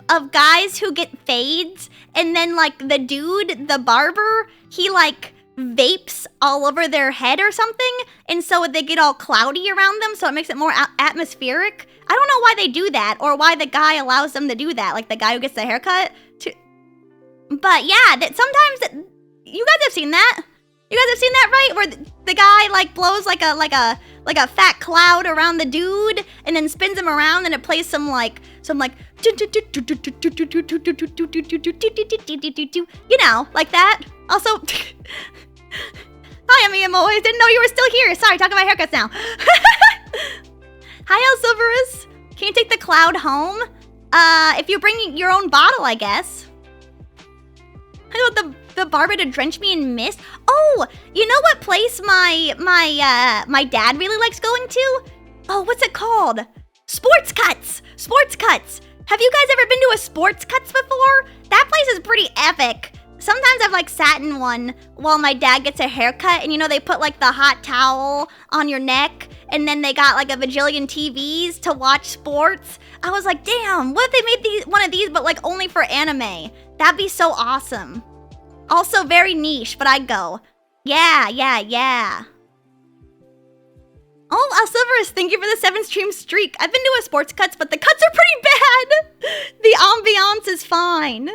of guys who get fades, and then, like, the dude, the barber, he, like, vapes all over their head or something, and so they get all cloudy around them, so it makes it more atmospheric. I don't know why they do that, or why the guy allows them to do that, like the guy who gets the haircut. But yeah, sometimes you guys have seen that. You guys have seen that, right? Where the guy, like, blows like a fat cloud around the dude, and then spins him around, and it plays some like you know, like that. Also, hi, Amiamoy. Didn't know you were still here. Sorry, talking about haircuts now. Hi, El Silverus. Can you take the cloud home? If you bring your own bottle, I guess. I want the barber to drench me in mist. Oh, you know what place my dad really likes going to? Oh, what's it called? Sports Cuts. Sports Cuts. Have you guys ever been to a Sports Cuts before? That place is pretty epic. Sometimes I've, like, sat in one while my dad gets a haircut, and, you know, they put, like, the hot towel on your neck, and then they got, like, a bajillion TVs to watch sports. I was like, damn, what if they made one of these, but, like, only for anime? That'd be so awesome. Also very niche, but I'd go. Yeah. Oh, Silverus, thank you for the 7-stream streak. I've been to a Sports Cuts, but the cuts are pretty bad. The ambiance is fine.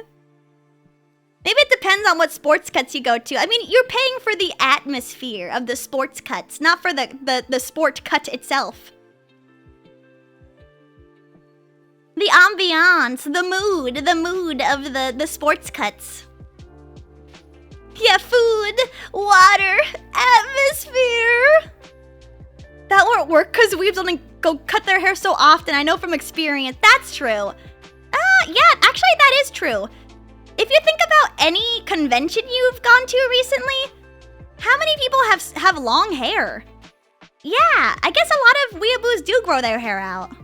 Maybe it depends on what sports cuts you go to. I mean, you're paying for the atmosphere of the sports cuts, not for the sport cut itself. The ambiance, the mood of the sports cuts. Yeah, food, water, atmosphere. That won't work because weebs only go cut their hair so often. I know from experience. That's true. Yeah, actually that is true. If you think about any convention you've gone to recently, how many people have long hair? Yeah, I guess a lot of weeaboos do grow their hair out.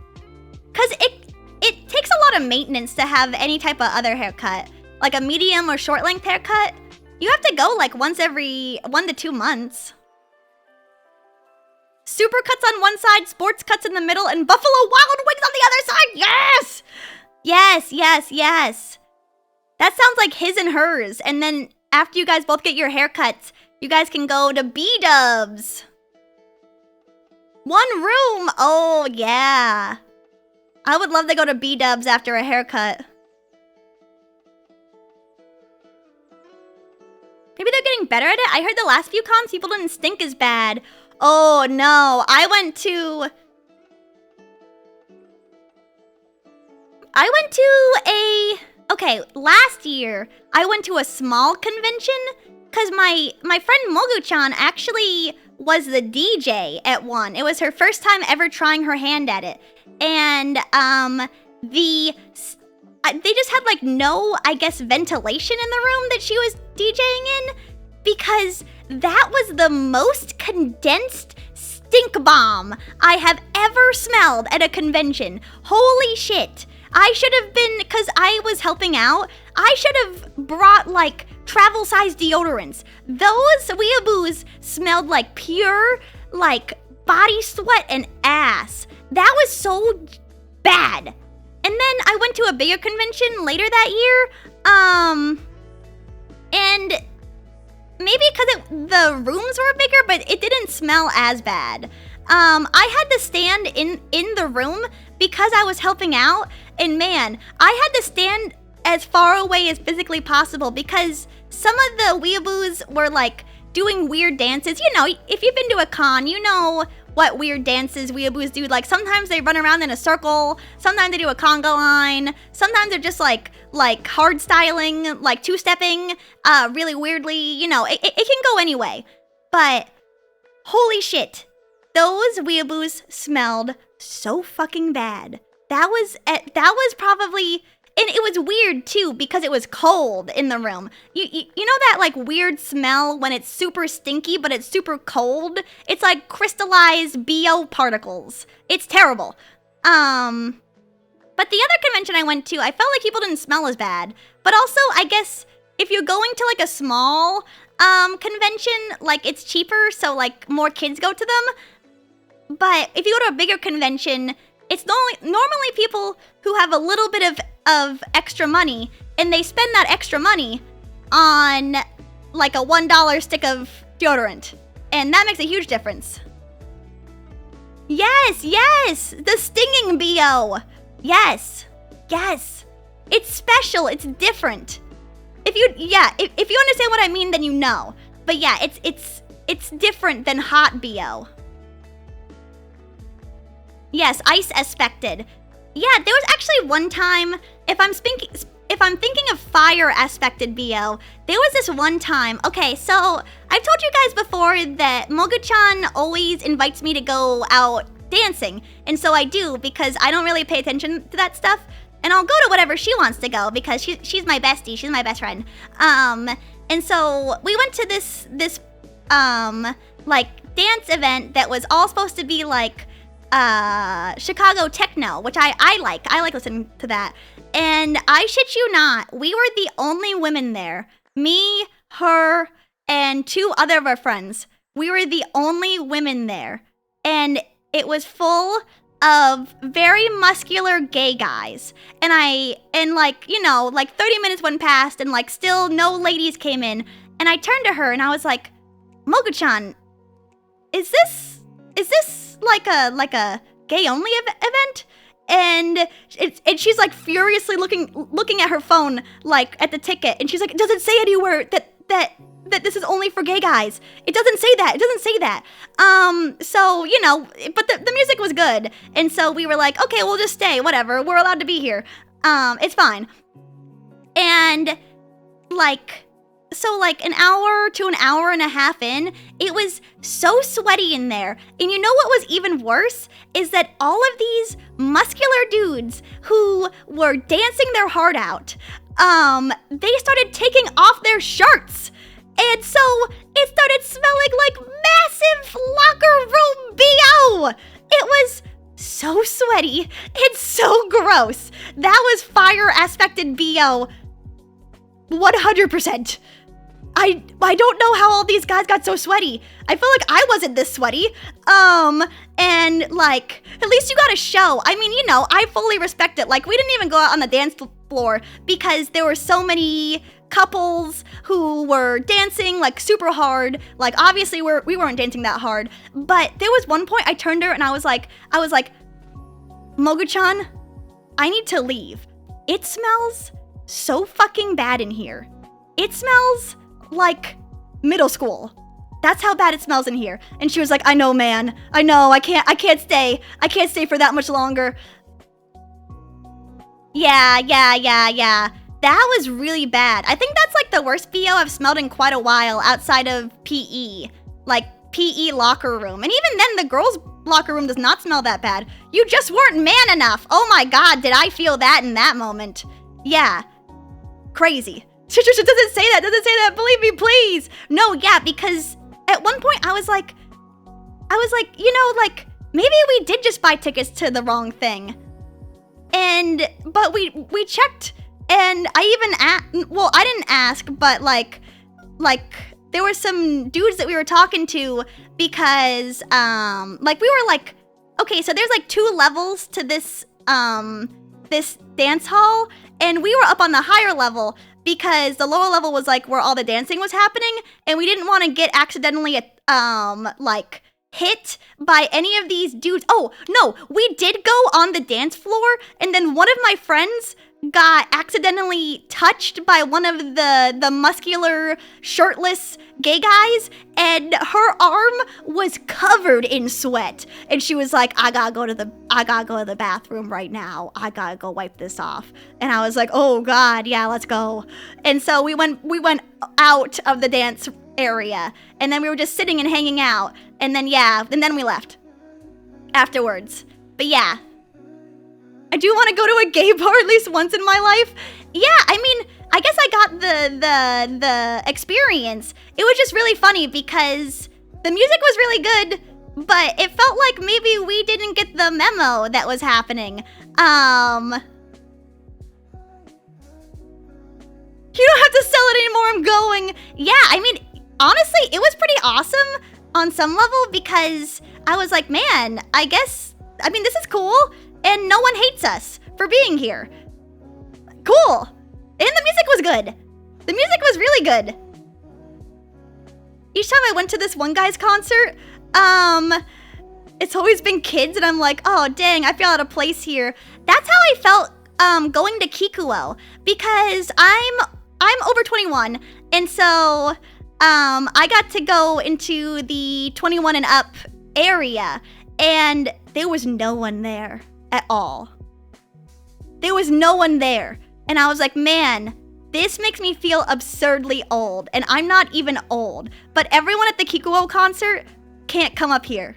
Because it takes a lot of maintenance to have any type of other haircut. Like a medium or short length haircut. You have to go like once every 1 to 2 months. Super cuts on one side, sports cuts in the middle, and Buffalo Wild Wings on the other side. Yes! Yes, yes, yes. That sounds like his and hers. And then after you guys both get your haircuts, you guys can go to B-dubs. One room. Oh, yeah. I would love to go to B-dubs after a haircut. Maybe they're getting better at it. I heard the last few cons, people didn't stink as bad. Oh, no. I went to okay, last year, I went to a small convention because my friend Mogu-chan actually was the DJ at one. It was her first time ever trying her hand at it. And, they just had, like, no, I guess, ventilation in the room that she was DJing in because that was the most condensed stink bomb I have ever smelled at a convention. Holy shit. I should have been, because I was helping out, I should have brought, like, travel-sized deodorants. Those weeaboos smelled like pure, like, body sweat and ass. That was so bad. And then I went to a bigger convention later that year, and maybe because the rooms were bigger, but it didn't smell as bad. I had to stand in the room because I was helping out, and man, I had to stand as far away as physically possible because some of the weeaboos were like doing weird dances. You know, if you've been to a con, you know what weird dances weeaboos do. Like sometimes they run around in a circle, sometimes they do a conga line, sometimes they're just like hard styling, like two-stepping, really weirdly, you know, it can go anyway. But holy shit, those weeaboos smelled so fucking bad. That was probably, and it was weird too because it was cold in the room. You know that like weird smell when it's super stinky but it's super cold? It's like crystallized BO particles. It's terrible. But the other convention I went to, I felt like people didn't smell as bad. But also, I guess if you're going to like a small convention, like it's cheaper, so like more kids go to them. But if you go to a bigger convention, it's normally people who have a little bit of extra money, and they spend that extra money on like a $1 stick of deodorant. And that makes a huge difference. Yes, yes, the stinging BO. Yes, yes. It's special, it's different. If you understand what I mean, then you know. But yeah, it's different than hot BO. Yes, ice aspected. Yeah, there was actually one time, if I'm thinking of fire aspected BO, there was this one time. Okay, so I've told you guys before that Mogu-chan always invites me to go out dancing, and so I do because I don't really pay attention to that stuff, and I'll go to whatever she wants to go because she's my bestie, she's my best friend. And so we went to this like dance event that was all supposed to be like Chicago techno, which I like listening to that. And I shit you not, we were the only women there. Me, her, and 2 other of our friends. We were the only women there. And it was full of very muscular gay guys. And like, you know, like 30 minutes went past and like still no ladies came in. And I turned to her and I was like, Mogu-chan, is this like a gay only event? and she's like furiously looking at her phone, like at the ticket, and she's like, it doesn't say anywhere that this is only for gay guys. It doesn't say that. It doesn't say that. So, you know, but the music was good. And so we were like, okay, we'll just stay, whatever. We're allowed to be here. It's fine. And so an hour to an hour and a half in, it was so sweaty in there. And you know what was even worse is that all of these muscular dudes who were dancing their heart out, they started taking off their shirts. And so it started smelling like massive locker room BO. It was so sweaty and so gross. That was fire aspected BO 100%. I don't know how all these guys got so sweaty. I feel like I wasn't this sweaty. And like, at least you got a show. I mean, you know, I fully respect it. Like, we didn't even go out on the dance floor because there were so many couples who were dancing like super hard. Like, obviously we weren't dancing that hard, but there was one point I turned to her and I was like, Mogu-chan, I need to leave. It smells so fucking bad in here. It smells like middle school. That's how bad it smells in here. And she was like, I know, man. I know. I can't stay. I can't stay for that much longer. Yeah. That was really bad. I think that's like the worst BO I've smelled in quite a while outside of PE. Like PE locker room. And even then, the girls' locker room does not smell that bad. You just weren't man enough. Oh my god, did I feel that in that moment. Yeah. Crazy. Doesn't say that. Doesn't say that. Believe me, please. No, yeah, because at one point I was like, you know, like, maybe we did just buy tickets to the wrong thing. But we checked, and I didn't ask, but like there were some dudes that we were talking to because, like, we were like, okay, so there's like 2 levels to this dance hall, and we were up on the higher level because the lower level was like where all the dancing was happening, and we didn't want to get accidentally like hit by any of these dudes. Oh, no, we did go on the dance floor, and then one of my friends got accidentally touched by one of the muscular, shirtless gay guys, and her arm was covered in sweat. And she was like, I gotta go to the bathroom right now. I gotta go wipe this off. And I was like, oh god, yeah, let's go. And so we went out of the dance area, and then we were just sitting and hanging out, and then we left afterwards. But yeah, I do want to go to a gay bar at least once in my life. Yeah, I mean, I guess I got the experience. It was just really funny because the music was really good, but it felt like maybe we didn't get the memo that was happening. You don't have to sell it anymore, I'm going. Yeah, I mean, honestly, it was pretty awesome on some level because I was like, man, this is cool, and no one hates us for being here. Cool. And the music was good. The music was really good. Each time I went to this one guy's concert, it's always been kids, and I'm like, oh, dang, I feel out of place here. That's how I felt going to Kikuo, because I'm over 21, and so I got to go into the 21 and up area, and there was no one there at all. There was no one there, and I was like, man, this makes me feel absurdly old, and I'm not even old, but everyone at the Kikuo concert can't come up here.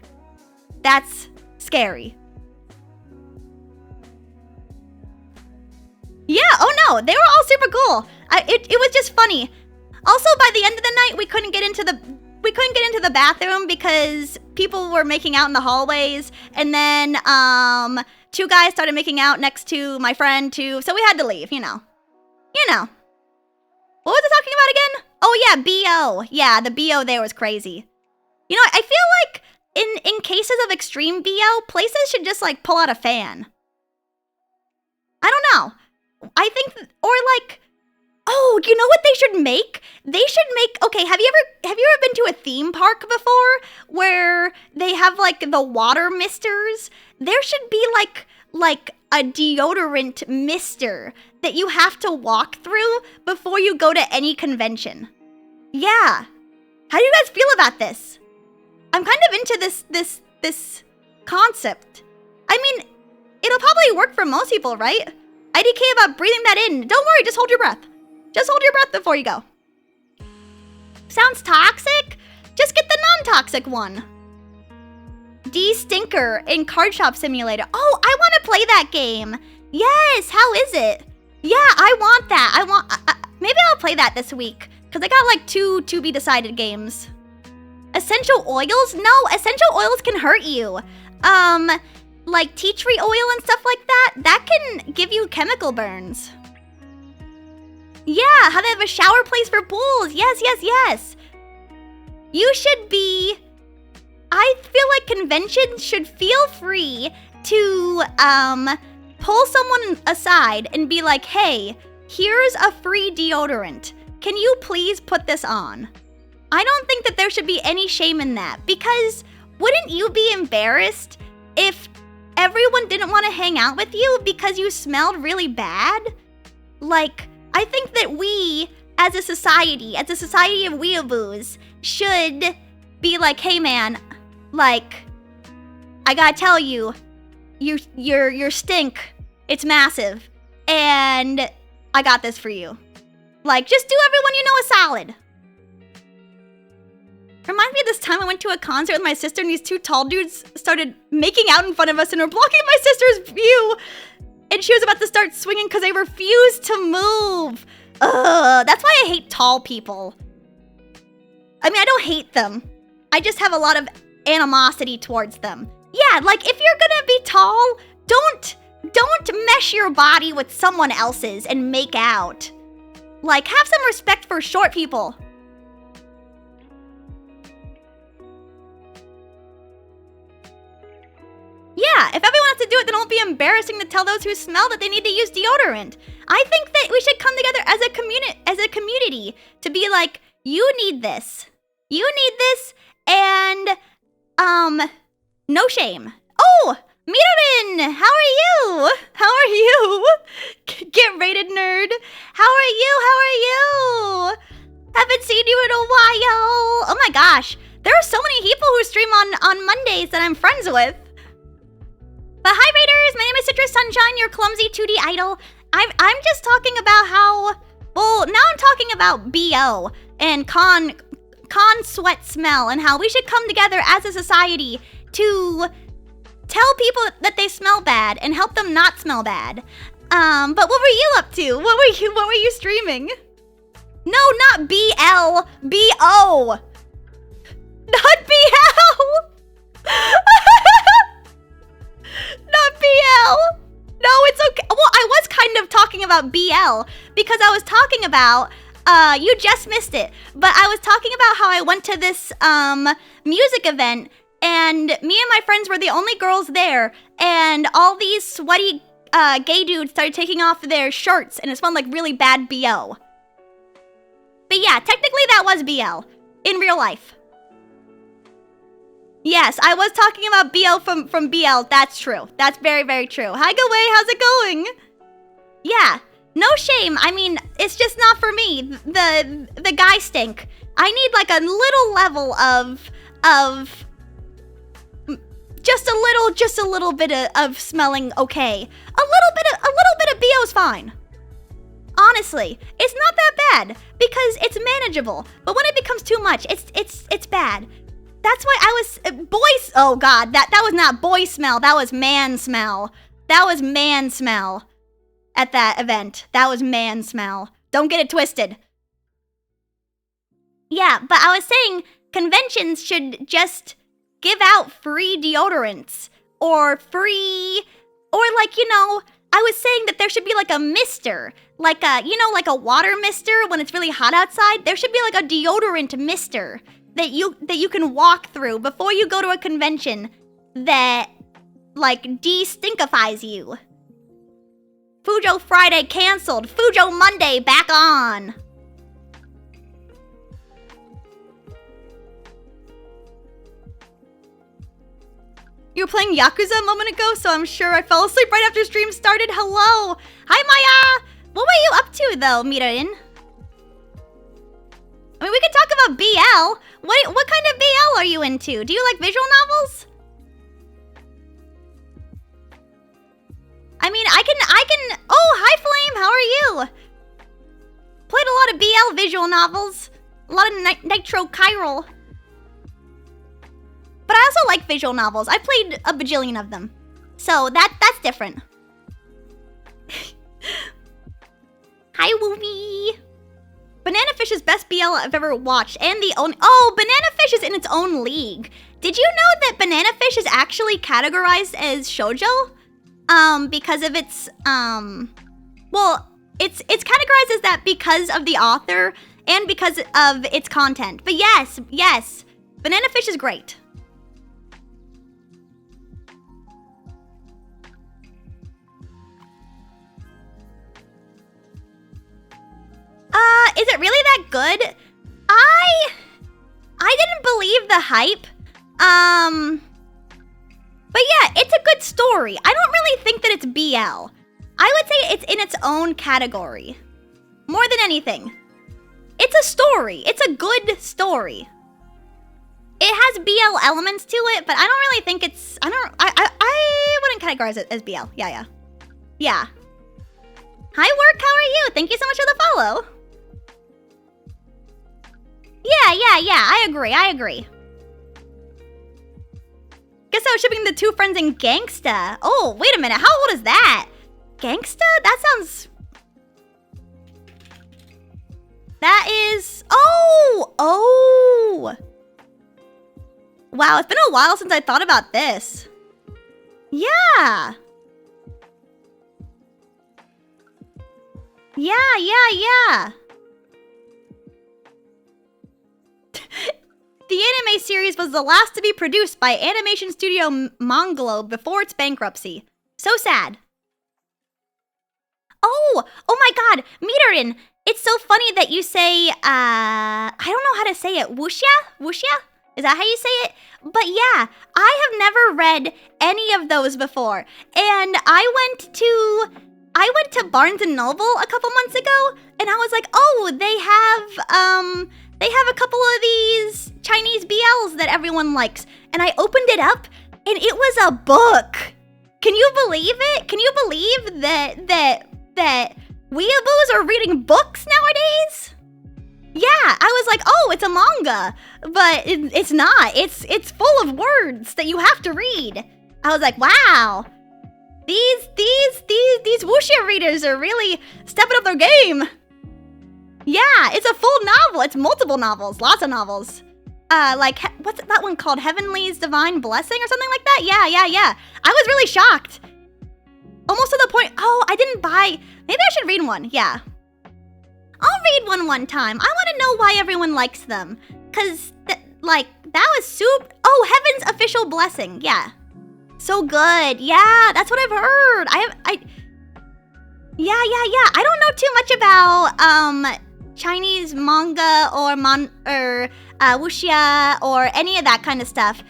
That's scary. Yeah, oh no, they were all super cool. It was just funny. Also, by the end of the night, we couldn't get into the bathroom because people were making out in the hallways, and then 2 guys started making out next to my friend too, so we had to leave, you know. What was I talking about again? Oh yeah, BO. Yeah, the BO there was crazy. You know, I feel like in cases of extreme BO, places should just like pull out a fan. I don't know. I think, or like, oh, you know what they should make? They should make, okay, have you ever been to a theme park before where they have like the water misters? There should be like like a deodorant mister that you have to walk through before you go to any convention. Yeah. How do you guys feel about this? I'm kind of into this concept. I mean, it'll probably work for most people, right? IDK about breathing that in. Don't worry, just hold your breath. Just hold your breath before you go. Sounds toxic? Just get the non-toxic one. D-Stinker in Card Shop Simulator. Oh, I want to play that game. Yes, how is it? Yeah, I want that. Maybe I'll play that this week. Because I got like 2 to-be-decided games. Essential oils? No, essential oils can hurt you. Like tea tree oil and stuff like that, that can give you chemical burns. Yeah, how they have a shower place for pools. Yes, yes, yes. You should be... I feel like conventions should feel free to, pull someone aside and be like, hey, here's a free deodorant. Can you please put this on? I don't think that there should be any shame in that, because wouldn't you be embarrassed if everyone didn't want to hang out with you because you smelled really bad? Like, I think that we, as a society of weeaboos, should be like, hey man, like, I gotta tell you, your stink, it's massive, and I got this for you. Like, just do everyone you know a solid. Reminds me of this time I went to a concert with my sister and these 2 tall dudes started making out in front of us and were blocking my sister's view. And she was about to start swinging because they refused to move. Ugh, that's why I hate tall people. I mean, I don't hate them. I just have a lot of animosity towards them. Yeah, like if you're gonna be tall, don't mesh your body with someone else's and make out. Like, have some respect for short people. Yeah, if everyone has to do it, then it won't be embarrassing to tell those who smell that they need to use deodorant. I think that we should come together as a community to be like, you need this. You need this, and, no shame. Oh, Mirin, how are you? How are you? Get rated, nerd. How are you? How are you? Haven't seen you in a while. Oh my gosh, there are so many people who stream on Mondays that I'm friends with. But hi, Raiders! My name is Citrus Sunshine, your clumsy 2D idol. I'm just talking about how... Well, now I'm talking about BO and con sweat smell and how we should come together as a society to tell people that they smell bad and help them not smell bad. But what were you up to? What were you streaming? No, not BL. BO. Not BL. Not BL. No, it's okay. Well, I was kind of talking about BL because I was talking about, you just missed it, but I was talking about how I went to this music event and me and my friends were the only girls there, and all these sweaty gay dudes started taking off their shirts and it smelled like really bad BO. But yeah, technically that was BL in real life. Yes, I was talking about BL from BL. That's true. That's very, very true. Hi, Gaway. How's it going? Yeah, no shame. I mean, it's just not for me. The guy stink. I need like a little level of just a little bit of smelling okay. A little bit of BO is fine. Honestly, it's not that bad because it's manageable. But when it becomes too much, it's bad. That's why I was boys. Oh God, that was not boy smell. That was man smell. That was man smell at that event. That was man smell. Don't get it twisted. Yeah, but I was saying conventions should just give out free deodorants or free, or like, you know, I was saying that there should be like a mister, like a, you know, like a water mister when it's really hot outside. There should be like a deodorant mister that you can walk through before you go to a convention that, like, de-stinkifies you. Fujo Friday canceled. Fujo Monday back on. You were playing Yakuza a moment ago, so I'm sure I fell asleep right after stream started. Hello. Hi, Maya. What were you up to, though, Mirin? I mean, we could talk about BL. What kind of BL are you into? Do you like visual novels? I mean, I can. Oh, hi, Flame. How are you? Played a lot of BL visual novels. A lot of Nitro Chiral. But I also like visual novels. I played a bajillion of them. So that's different. Hi, Woomy. Banana Fish is best BL I've ever watched. And oh, Banana Fish is in its own league. Did you know that Banana Fish is actually categorized as shoujo? Because of its, well, it's categorized as that because of the author and because of its content. But yes, Banana Fish is great. Is it really that good? I didn't believe the hype. But yeah, it's a good story. I don't really think that it's BL. I would say it's in its own category. More than anything. It's a story. It's a good story. It has BL elements to it, but I don't really think it's... I wouldn't categorize it as BL. Yeah. Hi, Work. How are you? Thank you so much for the follow. Yeah. I agree. Guess I was shipping the two friends in Gangsta. Oh, wait a minute. How old is that? Gangsta? That sounds... That is... Oh! Wow, it's been a while since I thought about this. Yeah. The anime series was the last to be produced by animation studio Monglobe before its bankruptcy. So sad. Oh my god, Mitarin, it's so funny that you say, I don't know how to say it, wuxia? Is that how you say it? But yeah, I have never read any of those before. And I went to Barnes & Noble a couple months ago, and I was like, oh, they have a couple of these Chinese BLs that everyone likes. And I opened it up, and it was a book. Can you believe it? Can you believe that weeaboos are reading books nowadays? Yeah, I was like, oh, it's a manga. But it's not. It's full of words that you have to read. I was like, wow. These wuxia readers are really stepping up their game. Yeah, it's a full novel. It's multiple novels, lots of novels. Like, what's that one called? Heavenly's Divine Blessing or something like that? Yeah. I was really shocked. Almost to the point, oh, I didn't buy, maybe I should read one, yeah. I'll read one time. I want to know why everyone likes them. Cause, that was oh, Heaven's Official Blessing, yeah. So good, yeah, that's what I've heard. Yeah. I don't know too much about, Chinese manga or wuxia or any of that kind of stuff.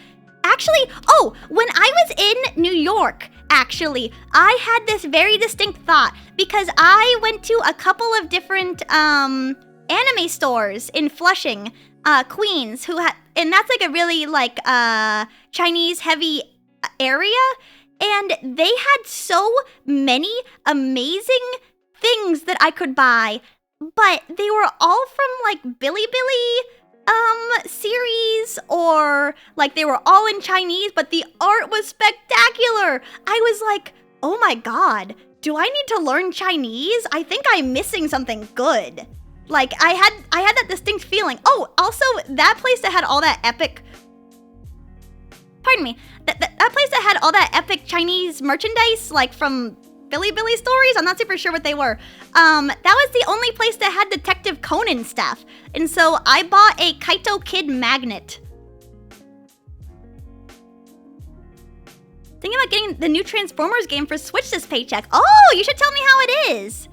Actually, oh, when I was in New York, actually, I had this very distinct thought because I went to a couple of different anime stores in Flushing, Queens, and that's like a really Chinese heavy area, and they had so many amazing things that I could buy. But they were all from Bilibili series, or they were all in Chinese, but the art was spectacular. I was like, oh my god, do I need to learn Chinese? I think I'm missing something good. I had that distinct feeling. Oh, also that place that had all that epic, pardon me, that place that had all that epic Chinese merchandise, from Bilibili stories, I'm not super sure what they were. That was the only place that had Detective Conan stuff. And so I bought a Kaito Kid magnet. Thinking about getting the new Transformers game for Switch this paycheck. Oh, you should tell me how it is.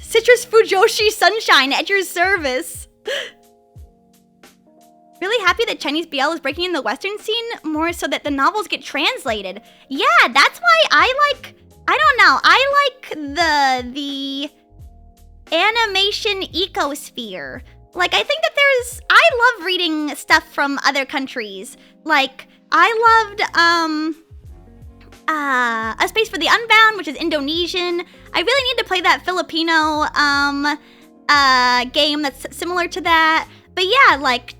Citrus Fujoshi Sunshine at your service. Really happy that Chinese BL is breaking in the Western scene more so that the novels get translated. Yeah, that's why I don't know, I like the animation ecosphere. Like, I think that I love reading stuff from other countries. Like, I loved, A Space for the Unbound, which is Indonesian. I really need to play that Filipino, game that's similar to that. But yeah, like,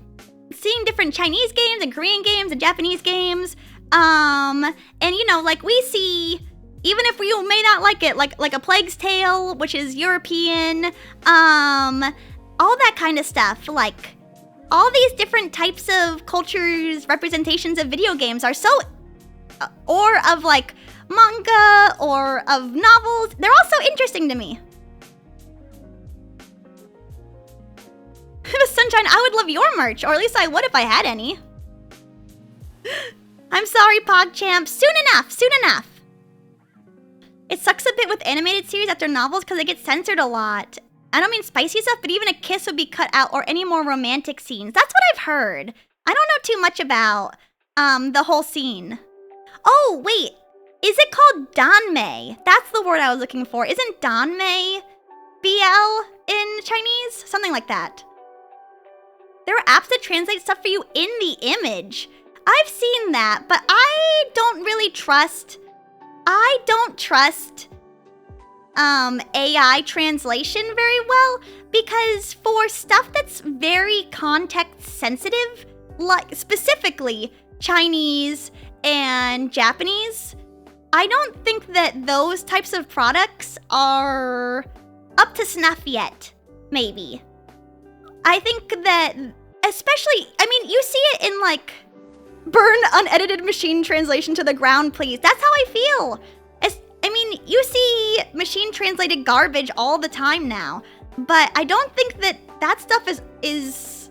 seeing different Chinese games and Korean games and Japanese games. And you know, like, we see, even if we may not like it, like A Plague's Tale, which is European, all that kind of stuff. Like, all these different types of cultures, representations of video games are so, or of like manga or of novels, they're all so interesting to me. Sunshine, I would love your merch, or at least I would if I had any. I'm sorry, PogChamp. Soon enough, soon enough. It sucks a bit with animated series after novels because they get censored a lot. I don't mean spicy stuff, but even a kiss would be cut out or any more romantic scenes. That's what I've heard. I don't know too much about the whole scene. Oh, wait. Is it called Danmei? That's the word I was looking for. Isn't Danmei BL in Chinese? Something like that. There are apps that translate stuff for you in the image. I've seen that, but I don't trust AI translation very well, because for stuff that's very context sensitive, like specifically Chinese and Japanese, I don't think that those types of products are up to snuff yet, maybe. I think that, especially, I mean, you see it in, like, burn unedited machine translation to the ground, please. That's how I feel. I mean, you see machine translated garbage all the time now, but I don't think that stuff is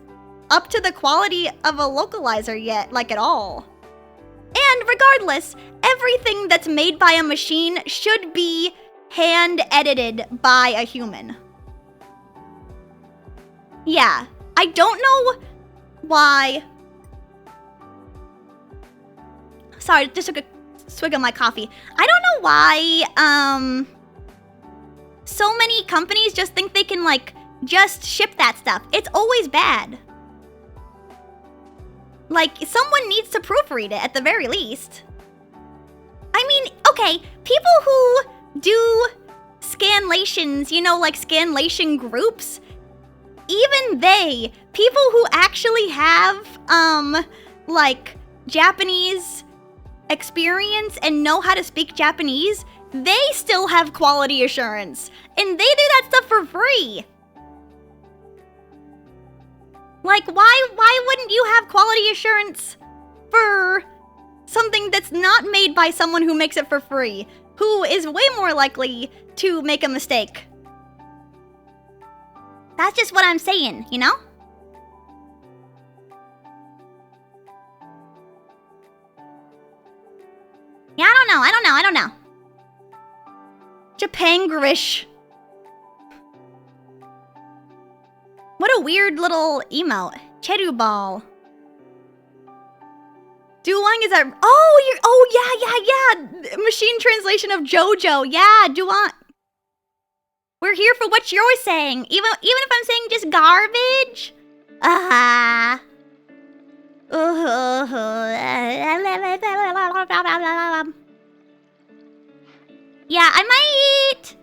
up to the quality of a localizer yet, like, at all. And regardless, everything that's made by a machine should be hand-edited by a human. Yeah, I don't know why. Sorry, just took a swig of my coffee. I don't know why, so many companies just think they can, like, just ship that stuff. It's always bad. Like, someone needs to proofread it at the very least. I mean, okay, people who do scanlations, you know, like scanlation groups, even people who actually have, like, Japanese experience and know how to speak Japanese, they still have quality assurance. And they do that stuff for free. Like, why wouldn't you have quality assurance for something that's not made by someone who makes it for free, who is way more likely to make a mistake? That's just what I'm saying, you know? Yeah, I don't know. Japangrish. What a weird little emote. Cheru ball. Duoling is that? Oh, yeah. Machine translation of JoJo. Yeah, Duoling. We're here for what you're saying, even if I'm saying just garbage. Yeah, I might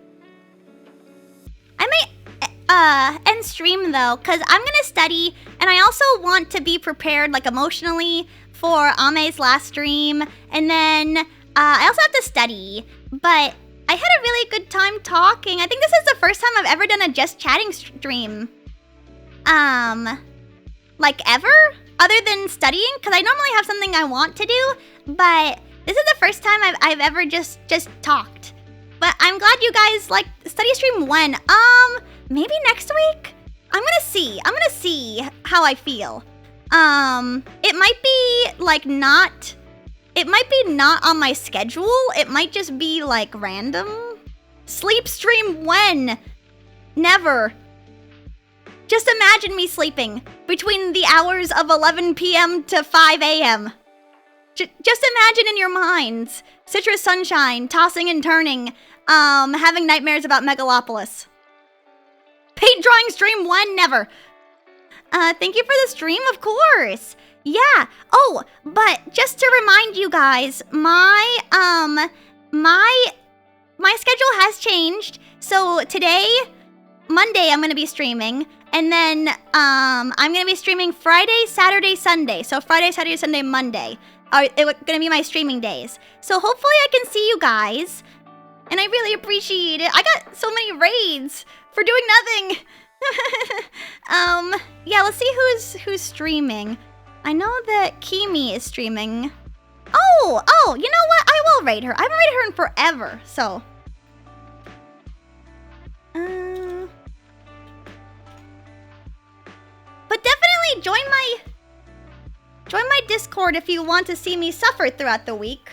end stream though, cause I'm gonna study, and I also want to be prepared, like, emotionally for Ame's last stream, and then I also have to study. But I had a really good time talking. I think this is the first time I've ever done a just chatting stream, like, ever, other than studying, because I normally have something I want to do, but this is the first time I've ever just talked. But I'm glad you guys like study stream when. Maybe next week? I'm gonna see how I feel. It might be, like, not on my schedule. It might just be, like, random. Sleep stream when? Never. Just imagine me sleeping between the hours of 11 p.m. to 5 a.m. Just imagine in your minds Citrus Sunshine tossing and turning, having nightmares about Megalopolis. Paint drawing stream 1, never. Thank you for the stream, of course. Yeah. Oh, but just to remind you guys, my schedule has changed. So today, Monday, I'm gonna be streaming, and then I'm gonna be streaming Friday, Saturday, Sunday. So Friday, Saturday, Sunday, Monday are gonna be my streaming days. So hopefully I can see you guys, and I really appreciate it. I got so many raids for doing nothing. Yeah, let's see who's streaming. I know that Kimi is streaming. Oh, you know what? I will raid her. I haven't raided her in forever, so. But definitely join my Discord if you want to see me suffer throughout the week.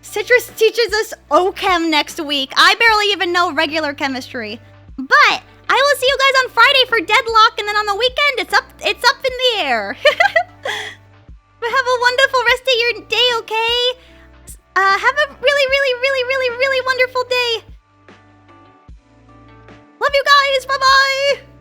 Citrus teaches us Ochem next week. I barely even know regular chemistry. But I will see you guys on Friday for Deadlock, and then on the weekend it's up in the air. But have a wonderful rest of your day, okay? Have a really wonderful day. Love you guys. Bye-bye.